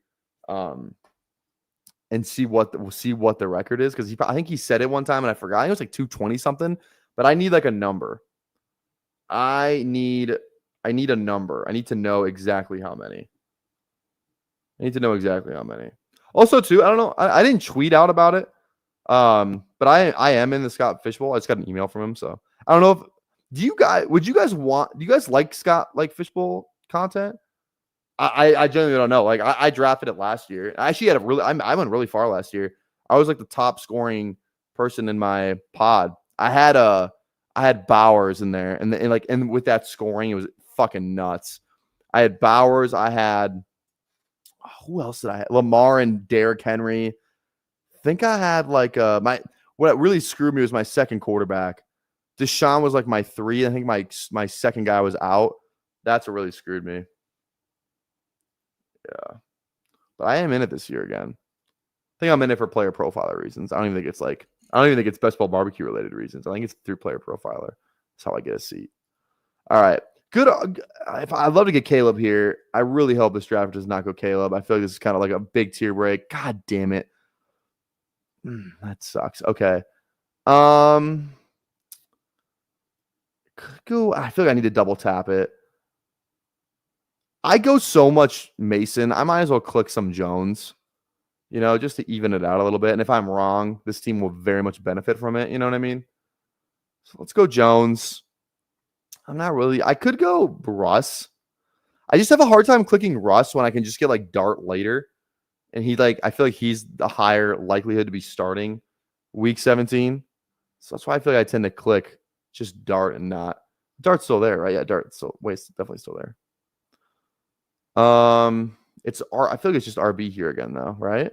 what the record is, because I think he said it one time and I forgot. I think it was like 220 something, but I need like a number. I need a number. I need to know exactly how many. Also, too, I don't know. I didn't tweet out about it. But I am in the Scott Fishbowl. I just got an email from him, so I don't know if do you guys like Scott like Fishbowl content? I genuinely don't know. Like I drafted it last year. I actually had a really I went really far last year. I was like the top scoring person in my pod. I had Bowers in there, and with that scoring, it was fucking nuts. I had Bowers. I had who else did I have? Lamar and Derrick Henry. I think I had like what really screwed me was my second quarterback. Deshaun was like my 3. I think my second guy was out. That's what really screwed me. Yeah. But I am in it this year again. I think I'm in it for player profiler reasons. I don't even think it's Best Ball Barbecue related reasons. I think it's through player profiler. That's how I get a seat. All right. Good. I'd love to get Caleb here. I really hope this draft does not go Caleb. I feel like this is kind of like a big tier break. God damn it. That sucks. Okay. Go. I feel like I need to double tap it. I go so much Mason. I might as well click some Jones, just to even it out a little bit. And if I'm wrong, this team will very much benefit from it. You know what I mean? So let's go Jones. I could go Russ. I just have a hard time clicking Russ when I can just get like Dart later. And I feel like he's the higher likelihood to be starting week 17. So that's why I feel like I tend to click just Dart and not. Dart's still there, right? Yeah, Dart's definitely still there. I feel like it's just RB here again, though, right?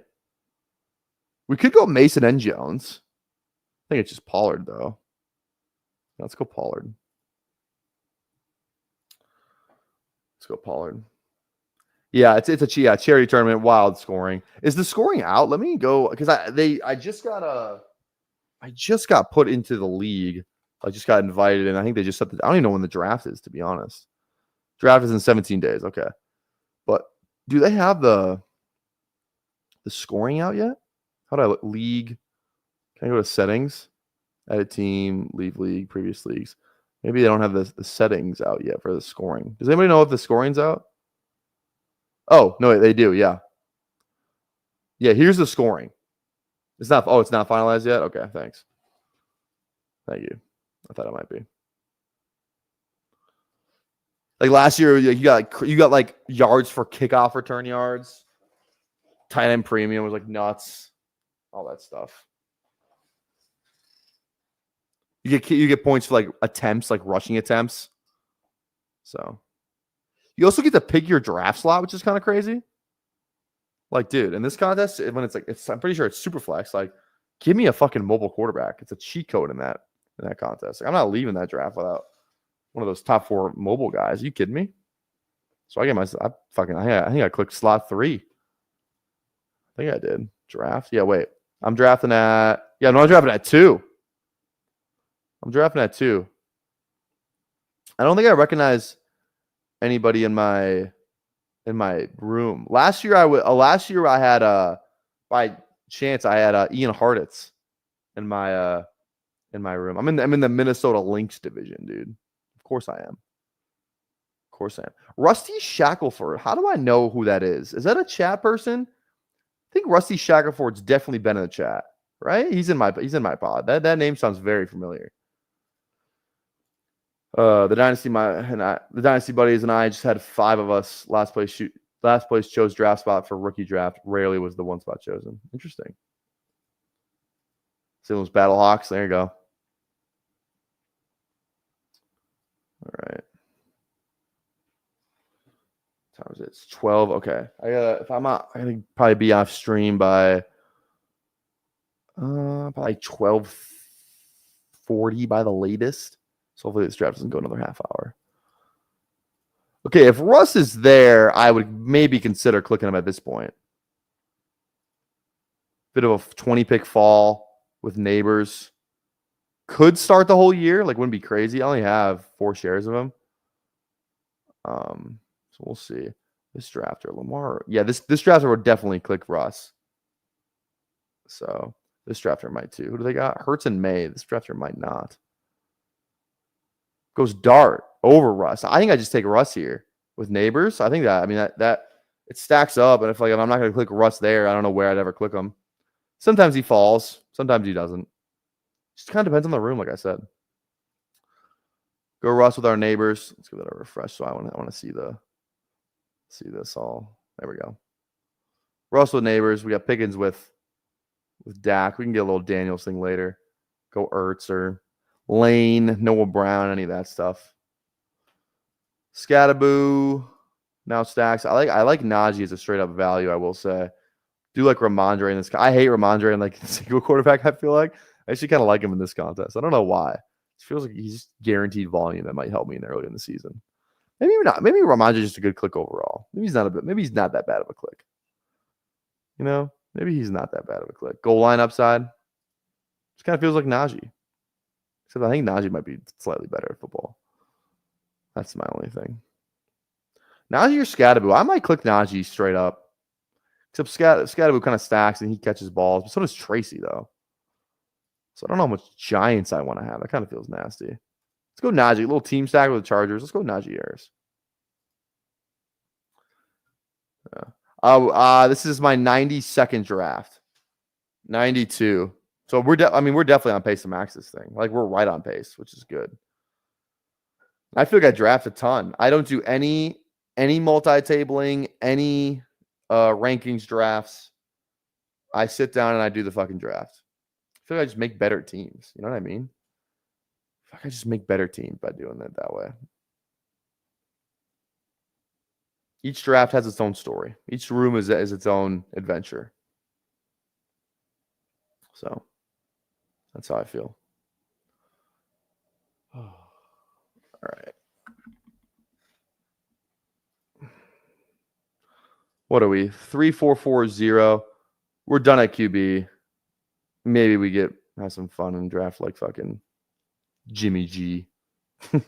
We could go Mason and Jones. I think it's just Pollard, though. Let's go Pollard. Yeah, it's a charity tournament, wild scoring. Is the scoring out? Let me go because I just got put into the league. I just got invited, and I think they just set I don't even know when the draft is, to be honest. Draft is in 17 days. Okay. But do they have the scoring out yet? How do I look? League? Can I go to settings? Edit team, leave league, previous leagues. Maybe they don't have the settings out yet for the scoring. Does anybody know if the scoring's out? Oh, no, they do. Yeah. Yeah, here's the scoring. It's not finalized yet? Okay, thanks. Thank you. I thought it might be. Like last year, you got like yards for kickoff return yards. Tight end premium was like nuts. All that stuff. You get points for like attempts, like rushing attempts. So you also get to pick your draft slot, which is kind of crazy. Like, dude, in this contest, when I'm pretty sure it's super flex. Like, give me a fucking mobile quarterback. It's a cheat code in that contest. Like, I'm not leaving that draft without one of those top 4 mobile guys. Are you kidding me? So I think I clicked slot 3. I think I did. Draft. Yeah, wait. I'm drafting at 2. I'm drafting at 2. I don't think I recognize anybody in my room. Last year I had by chance I had Ian Hartitz in my room. I'm in the Minnesota Lynx division, dude. Of course I am. Rusty Shackelford. How do I know who that is? Is that a chat person? I think Rusty Shackelford's definitely been in the chat, right? He's in my pod. That name sounds very familiar. The Dynasty buddies and I just had 5 of us. Last place chose draft spot for rookie draft. Rarely was the one spot chosen. Interesting. St. Louis Battlehawks. There you go. All right. What time is it? It's 12. Okay. I gotta probably be off stream by probably 12:40 by the latest. So hopefully this draft doesn't go another half hour. Okay, if Russ is there, I would maybe consider clicking him at this point. Bit of a 20-pick fall with Neighbors. Could start the whole year. Like, wouldn't be crazy. I only have 4 shares of him. So we'll see. This drafter, Lamar. Yeah, this drafter would definitely click Russ. So this drafter might too. Who do they got? Hurts and May. This drafter might not. Goes Dart over Russ. I think I just take Russ here with Neighbors. I think that it stacks up. And if I'm not going to click Russ there, I don't know where I'd ever click him. Sometimes he falls. Sometimes he doesn't. Just kind of depends on the room, like I said. Go Russ with our neighbors. Let's give that a refresh. So I want to see this all. There we go. Russ with neighbors. We got Pickens with Dak. We can get a little Daniels thing later. Go Ertz or Lane, Noah Brown, any of that stuff. Scatterboo. Now stacks. I like Najee as a straight up value, I will say. Do like Ramondre in this. I hate Ramondre in like single quarterback, I feel like. I actually kind of like him in this contest. I don't know why. It feels like he's just guaranteed volume that might help me early in the season. Maybe not. Maybe Ramondre is just a good click overall. Maybe he's not that bad of a click. You know, maybe he's not that bad of a click. Goal line upside. Just kind of feels like Najee. Except I think Najee might be slightly better at football. That's my only thing. Najee or Scatterboo? I might click Najee straight up. Except Scatterboo kind of stacks and he catches balls. But so does Tracy, though. So I don't know how much Giants I want to have. That kind of feels nasty. Let's go Najee. A little team stack with the Chargers. Let's go Najee Harris. This is my 92nd draft. 92. So we're definitely on pace to max this thing. Like we're right on pace, which is good. I feel like I draft a ton. I don't do any multi-tabling, any rankings drafts. I sit down and I do the fucking draft. I feel like I just make better teams. You know what I mean? I feel like I just make better teams by doing it that way. Each draft has its own story. Each room is its own adventure. So that's how I feel. All right. What are we? 3-4-4-0. We're done at QB. Maybe we have some fun and draft like fucking Jimmy G in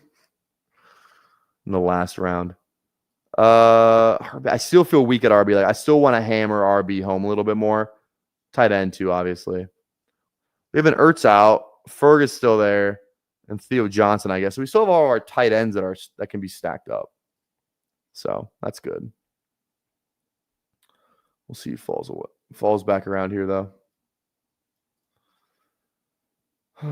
the last round. I still feel weak at RB. Like I still want to hammer RB home a little bit more. Tight end too, obviously. We have an Ertz out. Ferg is still there, and Theo Johnson, I guess. So we still have all of our tight ends that can be stacked up. So that's good. We'll see who falls back around here though. All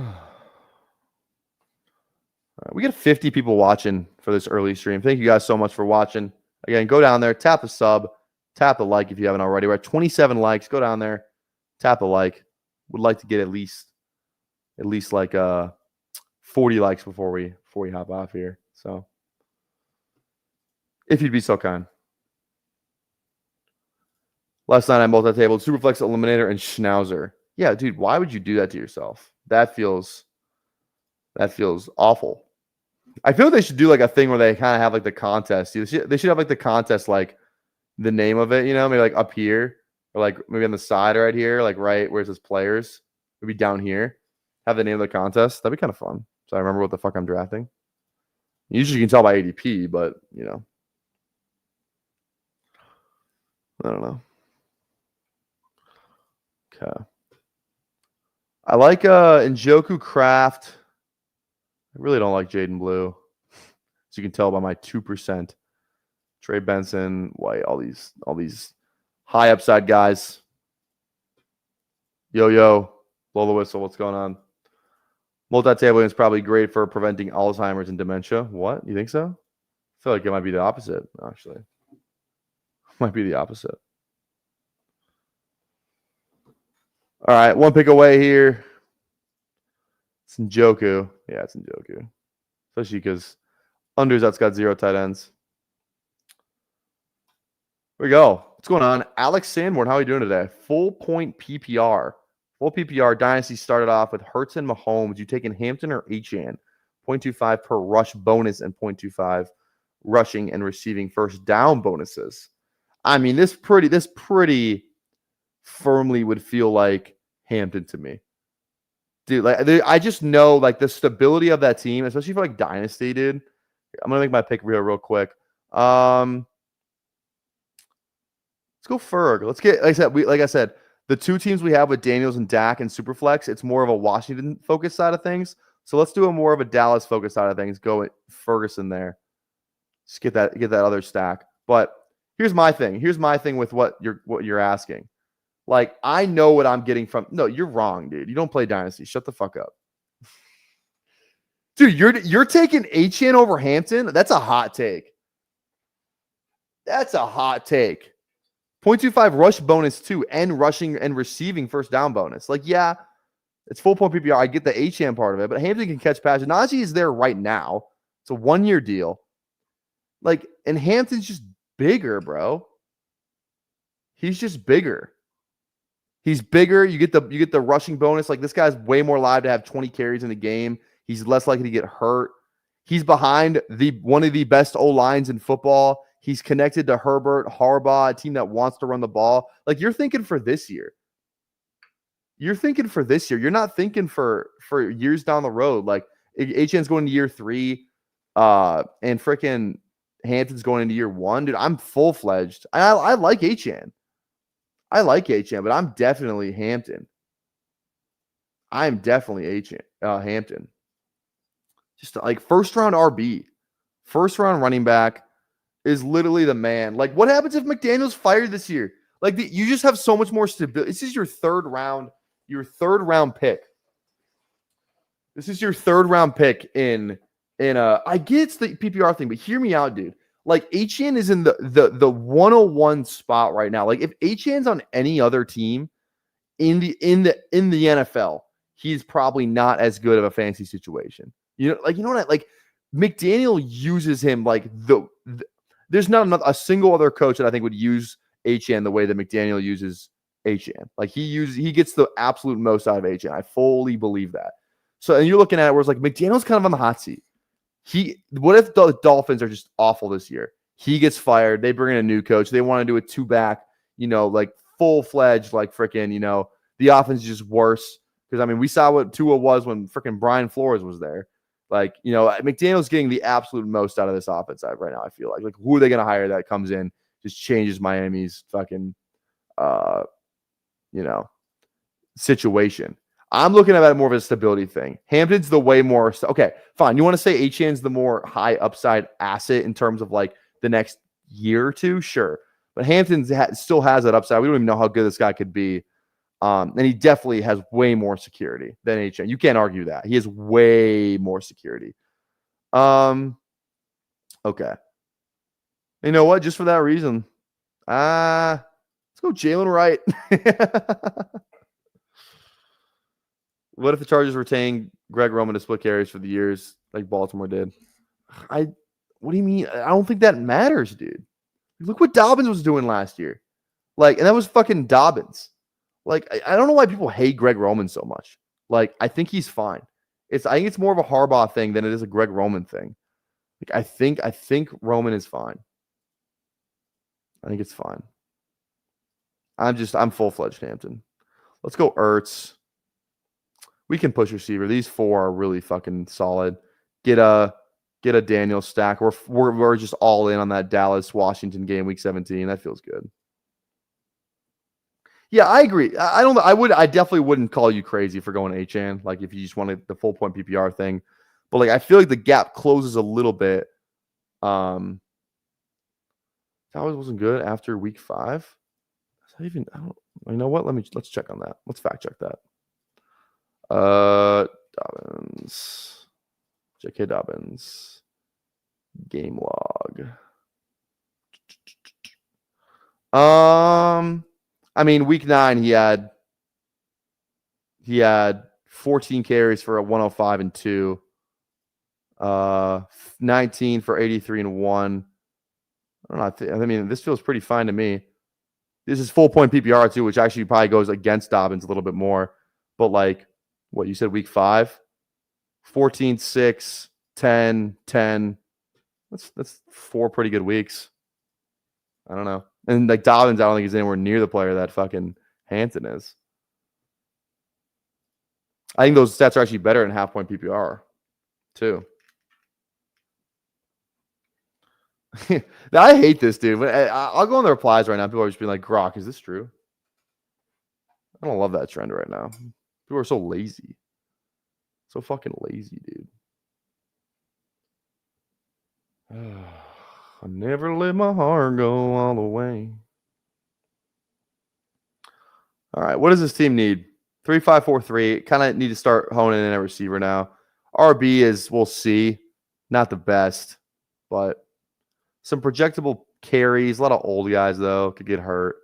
right, we got 50 people watching for this early stream. Thank you guys so much for watching. Again, go down there, tap the sub, tap the like if you haven't already. We're at 27 likes. Go down there, tap the like. Would like to get at least like 40 likes before we hop off here. So if you'd be so kind. Last night I multi-tabled Superflex Eliminator and Schnauzer. Yeah, dude, why would you do that to yourself? That feels awful. I feel like they should do like a thing where they kind of have like the contest. They should have like the contest, like the name of it, you know, maybe like up here or like maybe on the side right here, like right where it says players, maybe down here. Have the name of the contest. That'd be kind of fun. So I remember what the fuck I'm drafting. Usually you can tell by ADP, but you know, I don't know. Okay. I like Njoku Kraft. I really don't like Jaden Blue. As you can tell by my 2%. Trey Benson, White, all these high upside guys. Yo, blow the whistle. What's going on? Multi-tabling is probably great for preventing Alzheimer's and dementia. What? You think so? I feel like it might be the opposite, actually. Might be the opposite. All right, one pick away here. It's Njoku. Yeah, it's Njoku. Especially because unders that's got 0 tight ends. Here we go. What's going on? Alex Sanborn, how are you doing today? Full point PPR. Full PPR Dynasty started off with Hurts and Mahomes. You taking Hampton or Achane? 0.25 per rush bonus and 0.25 rushing and receiving first down bonuses. I mean, this pretty firmly would feel like Hampton to me. Dude, like I just know like the stability of that team, especially for like Dynasty, dude. I'm gonna make my pick real quick. Let's go Ferg. Let's get like I said, the two teams we have with Daniels and Dak and Superflex, it's more of a Washington focused side of things. So let's do a more of a Dallas focused side of things. Go with Ferguson there. Just get that other stack. But Here's my thing. Here's my thing with what you're asking. Like, I know what I'm getting from. No, you're wrong, dude. You don't play Dynasty. Shut the fuck up. Dude, you're taking Achane over Hampton? That's a hot take. That's a hot take. 0.25 rush bonus too, and rushing and receiving first down bonus. Like, yeah, it's full point PPR. I get the Achane part of it, but Hampton can catch passes. Najee is there right now. It's a 1-year deal. Like, and Hampton's just bigger, bro. He's just bigger. He's bigger. You get the rushing bonus. Like, this guy's way more live to have 20 carries in the game. He's less likely to get hurt. He's behind one of the best O-lines in football. He's connected to Herbert, Harbaugh, a team that wants to run the ball. Like, you're thinking for this year. You're thinking for this year. You're not thinking for years down the road. Like, Achane's going to year 3, and freaking Hampton's going into year 1. Dude, I'm full-fledged. I like Achane. I like Achane, but I'm definitely Hampton. I'm definitely Hampton. Just like first-round RB. First-round running back is literally the man. Like, what happens if McDaniel's fired this year? Like, you just have so much more stability. This is your third round pick. This is your third round pick in I get it's the PPR thing, but hear me out, dude. Like, Achane is in the 101 spot right now. Like, if Achane's on any other team in the NFL, he's probably not as good of a fantasy situation. You know what like McDaniel uses him like there's not a single other coach that I think would use Achane the way that McDaniel uses Achane. Like, he gets the absolute most out of Achane. I fully believe that. So, and you're looking at it where it's like McDaniel's kind of on the hot seat. What if the Dolphins are just awful this year? He gets fired. They bring in a new coach. They want to do a 2-back, like full-fledged, like freaking, the offense is just worse. Because, I mean, we saw what Tua was when freaking Brian Flores was there. Like, McDaniel's getting the absolute most out of this offense right now, I feel like. Like, who are they going to hire that comes in, just changes Miami's fucking, situation. I'm looking at it more of a stability thing. Hampton's the way more. Okay, fine. You want to say Achane's the more high upside asset in terms of like the next year or two? Sure. But Hampton still has that upside. We don't even know how good this guy could be. And he definitely has way more security than Achane. You can't argue that. He has way more security. Okay. You know what? Just for that reason, let's go Jalen Wright. What if the Chargers retain Greg Roman to split carries for the years like Baltimore did? What do you mean? I don't think that matters, dude. Look what Dobbins was doing last year. Like, and that was fucking Dobbins. Like, I don't know why people hate Greg Roman so much. Like, I think he's fine. I think it's more of a Harbaugh thing than it is a Greg Roman thing. Like, I think Roman is fine. I think it's fine. I'm full-fledged Hampton. Let's go Ertz. We can push receiver. These 4 are really fucking solid. Get a Daniel stack. We're just all in on that Dallas-Washington game, week 17. That feels good. Yeah, I agree. I definitely wouldn't call you crazy for going Achane. Like, if you just wanted the full point PPR thing, but like, I feel like the gap closes a little bit. That wasn't good after week 5. You know what? Let's check on that. Let's fact check that. Dobbins, J.K. Dobbins, game log. I mean, week 9 he had 14 carries for a 105 and 2, 19 for 83 and 1. I don't know. I mean, this feels pretty fine to me. This is full point PPR too, which actually probably goes against Dobbins a little bit more. But like, what you said, week 5, 14, 6, 10, 10. That's 4 pretty good weeks. I don't know. And like Dobbins, I don't think he's anywhere near the player that fucking Hampton is. I think those stats are actually better in half point PPR too. I hate this, dude. I'll go on the replies right now. People are just being like, Grok, is this true? I don't love that trend right now. People are so lazy. So fucking lazy, dude. I never let my heart go all the way. All right, what does this team need? 3-5-4-3. Kind of need to start honing in a receiver now. RB is, we'll see, not the best, but some projectable carries. A lot of old guys, though, could get hurt.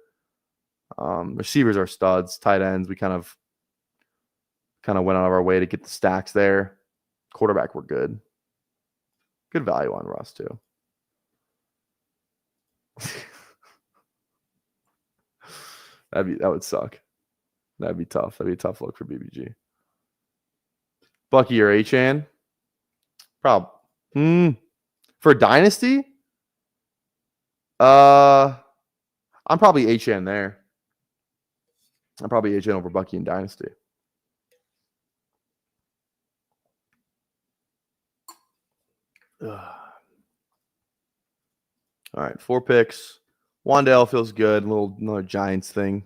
Receivers are studs. Tight ends, we kind of went out of our way to get the stacks there. Quarterback, we're good. Good value on Russ, too. That would suck. That'd be tough. That'd be a tough look for BBG. Bucky or Achane? For Dynasty? I'm probably Achane there. I'm probably Achane over Bucky in Dynasty. Ugh. All right, 4 picks. Wandale feels good. Another Giants thing.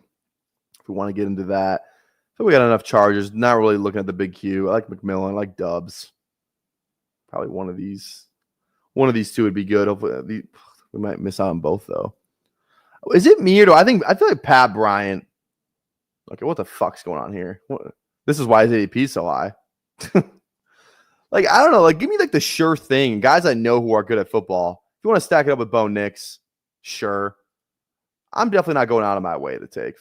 If we want to get into that. I think we got enough Chargers. Not really looking at the big Q. I like McMillan. I like Dubs. Probably one of these. One of these two would be good. Hopefully, we might miss out on both though. Is it me or I feel like Pat Bryant. Okay, what the fuck's going on here? This is why his ADP is so high. Like, I don't know. Like, give me like the sure thing. Guys I know who are good at football. If you want to stack it up with Bo Nix, sure. I'm definitely not going out of my way to take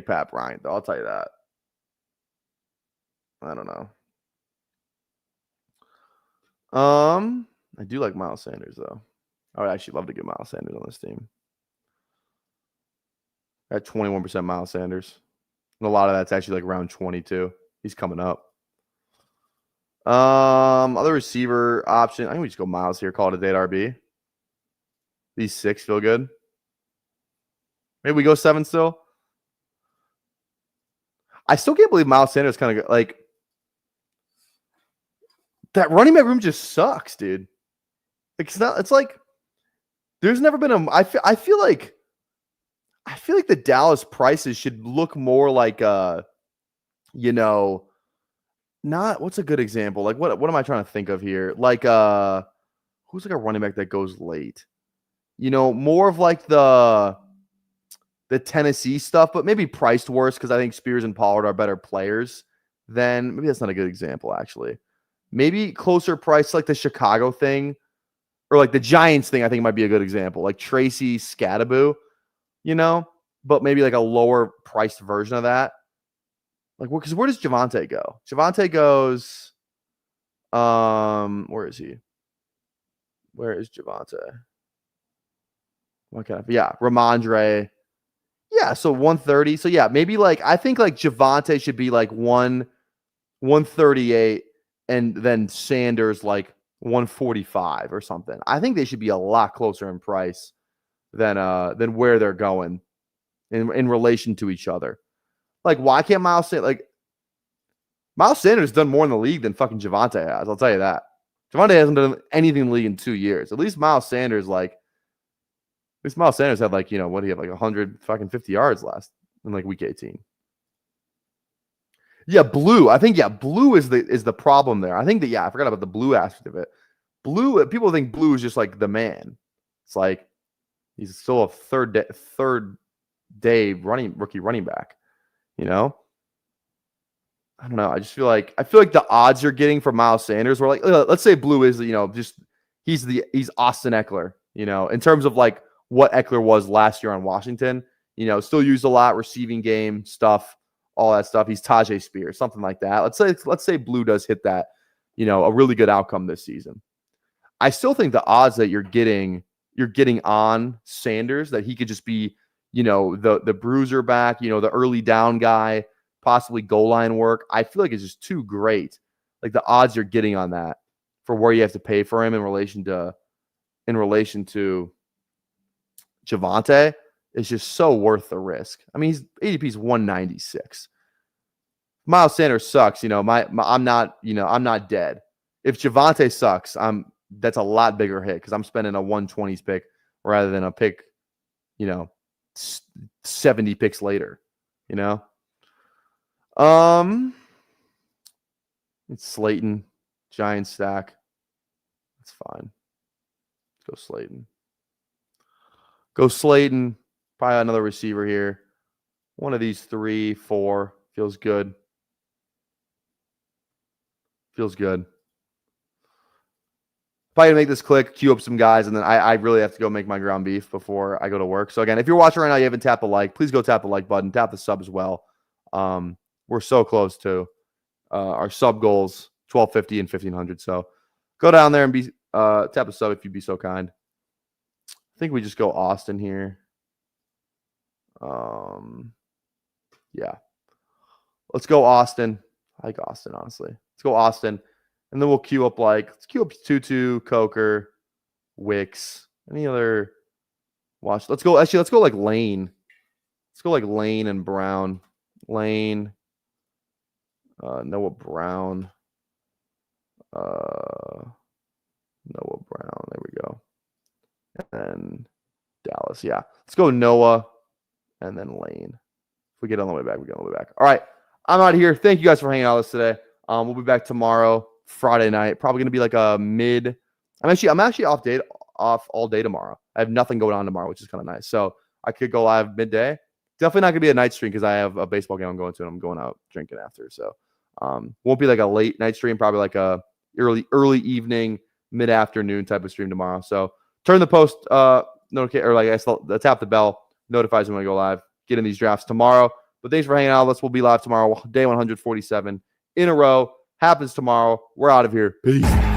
Pat Bryant, though. I'll tell you that. I don't know. I do like Miles Sanders, though. I would actually love to get Miles Sanders on this team. At 21% Miles Sanders. And a lot of that's actually like round 22. He's coming up. Other receiver option. I think we just go Miles here. Call it a day at RB. These 6 feel good. Maybe we go 7 still. I still can't believe Miles Sanders kind of like that running back room just sucks, dude. It's like there's never been I feel like the Dallas prices should look more like not what's a good example? Like what am I trying to think of here? Like who's like a running back that goes late? More of like the Tennessee stuff, but maybe priced worse because I think Spears and Pollard are better players than maybe that's not a good example, actually. Maybe closer price like the Chicago thing or like the Giants thing, I think might be a good example. Like Tracy Scadaboo, but maybe like a lower priced version of that. Like, because where does Javonte go? Javonte goes, where is he? Where is Javonte? Ramondre. Yeah, so 130. So yeah, maybe like I think like Javonte should be like 138 and then Sanders like 145 or something. I think they should be a lot closer in price than where they're going in relation to each other. Like, why can't Miles Sanders has done more in the league than fucking Javonte has. I'll tell you that. Javonte hasn't done anything in the league in 2 years. At least Miles Sanders had like, what do you have, like 150 yards last in like week 18. Yeah, Blue. I think, Blue is the problem there. I think that, I forgot about the Blue aspect of it. Blue, people think Blue is just like the man. It's like he's still a third day rookie running back. I don't know. I feel like the odds you're getting for Miles Sanders were like, let's say Blue is, he's Austin Eckler, in terms of like what Eckler was last year on Washington, still used a lot, receiving game stuff, all that stuff. He's Tajay Spears, something like that. Let's say Blue does hit that, a really good outcome this season. I still think the odds that you're getting on Sanders, that he could just be, the bruiser back, the early down guy, possibly goal line work. I feel like it's just too great. Like the odds you're getting on that for where you have to pay for him in relation to Javonte is just so worth the risk. I mean, his ADP is 196. Miles Sanders sucks. I'm not dead. If Javonte sucks, that's a lot bigger hit because I'm spending a 120s pick rather than a pick, 70 picks later, It's Slayton, Giants stack. That's fine. Go Slayton. Go Slayton. Probably another receiver here. One of these 3, 4. Feels good. Feels good. Probably gonna make this click, queue up some guys, and then I really have to go make my ground beef before I go to work. So again, if you're watching right now, you haven't tapped the like, please go tap the like button, tap the sub as well. We're so close to our sub goals, 1250 and 1500. So go down there and be tap the sub if you'd be so kind. I think we just go Austin here. Yeah. Let's go Austin. I like Austin, honestly. Let's go Austin. And then we'll queue up let's queue up Tutu, Coker, Wicks. Any other watch? Let's go like Lane. Let's go like Lane and Brown. Lane. Noah Brown. Noah Brown. There we go. And Dallas. Yeah. Let's go Noah and then Lane. If we get on the way back, we get on the way back. All right. I'm out of here. Thank you guys for hanging out with us today. We'll be back tomorrow, Friday night. Probably gonna be like a mid. I'm actually off all day tomorrow. I have nothing going on tomorrow, which is kind of nice. So I could go live midday. Definitely not gonna be a night stream because I have a baseball game I'm going to and I'm going out drinking after. So won't be like a late night stream, probably like a early evening, mid-afternoon type of stream tomorrow. So turn the post notification, or like tap the bell, notifies when we go live. Get in these drafts tomorrow. But thanks for hanging out with us. We'll be live tomorrow, day 147 in a row. Happens tomorrow. We're out of here. Peace.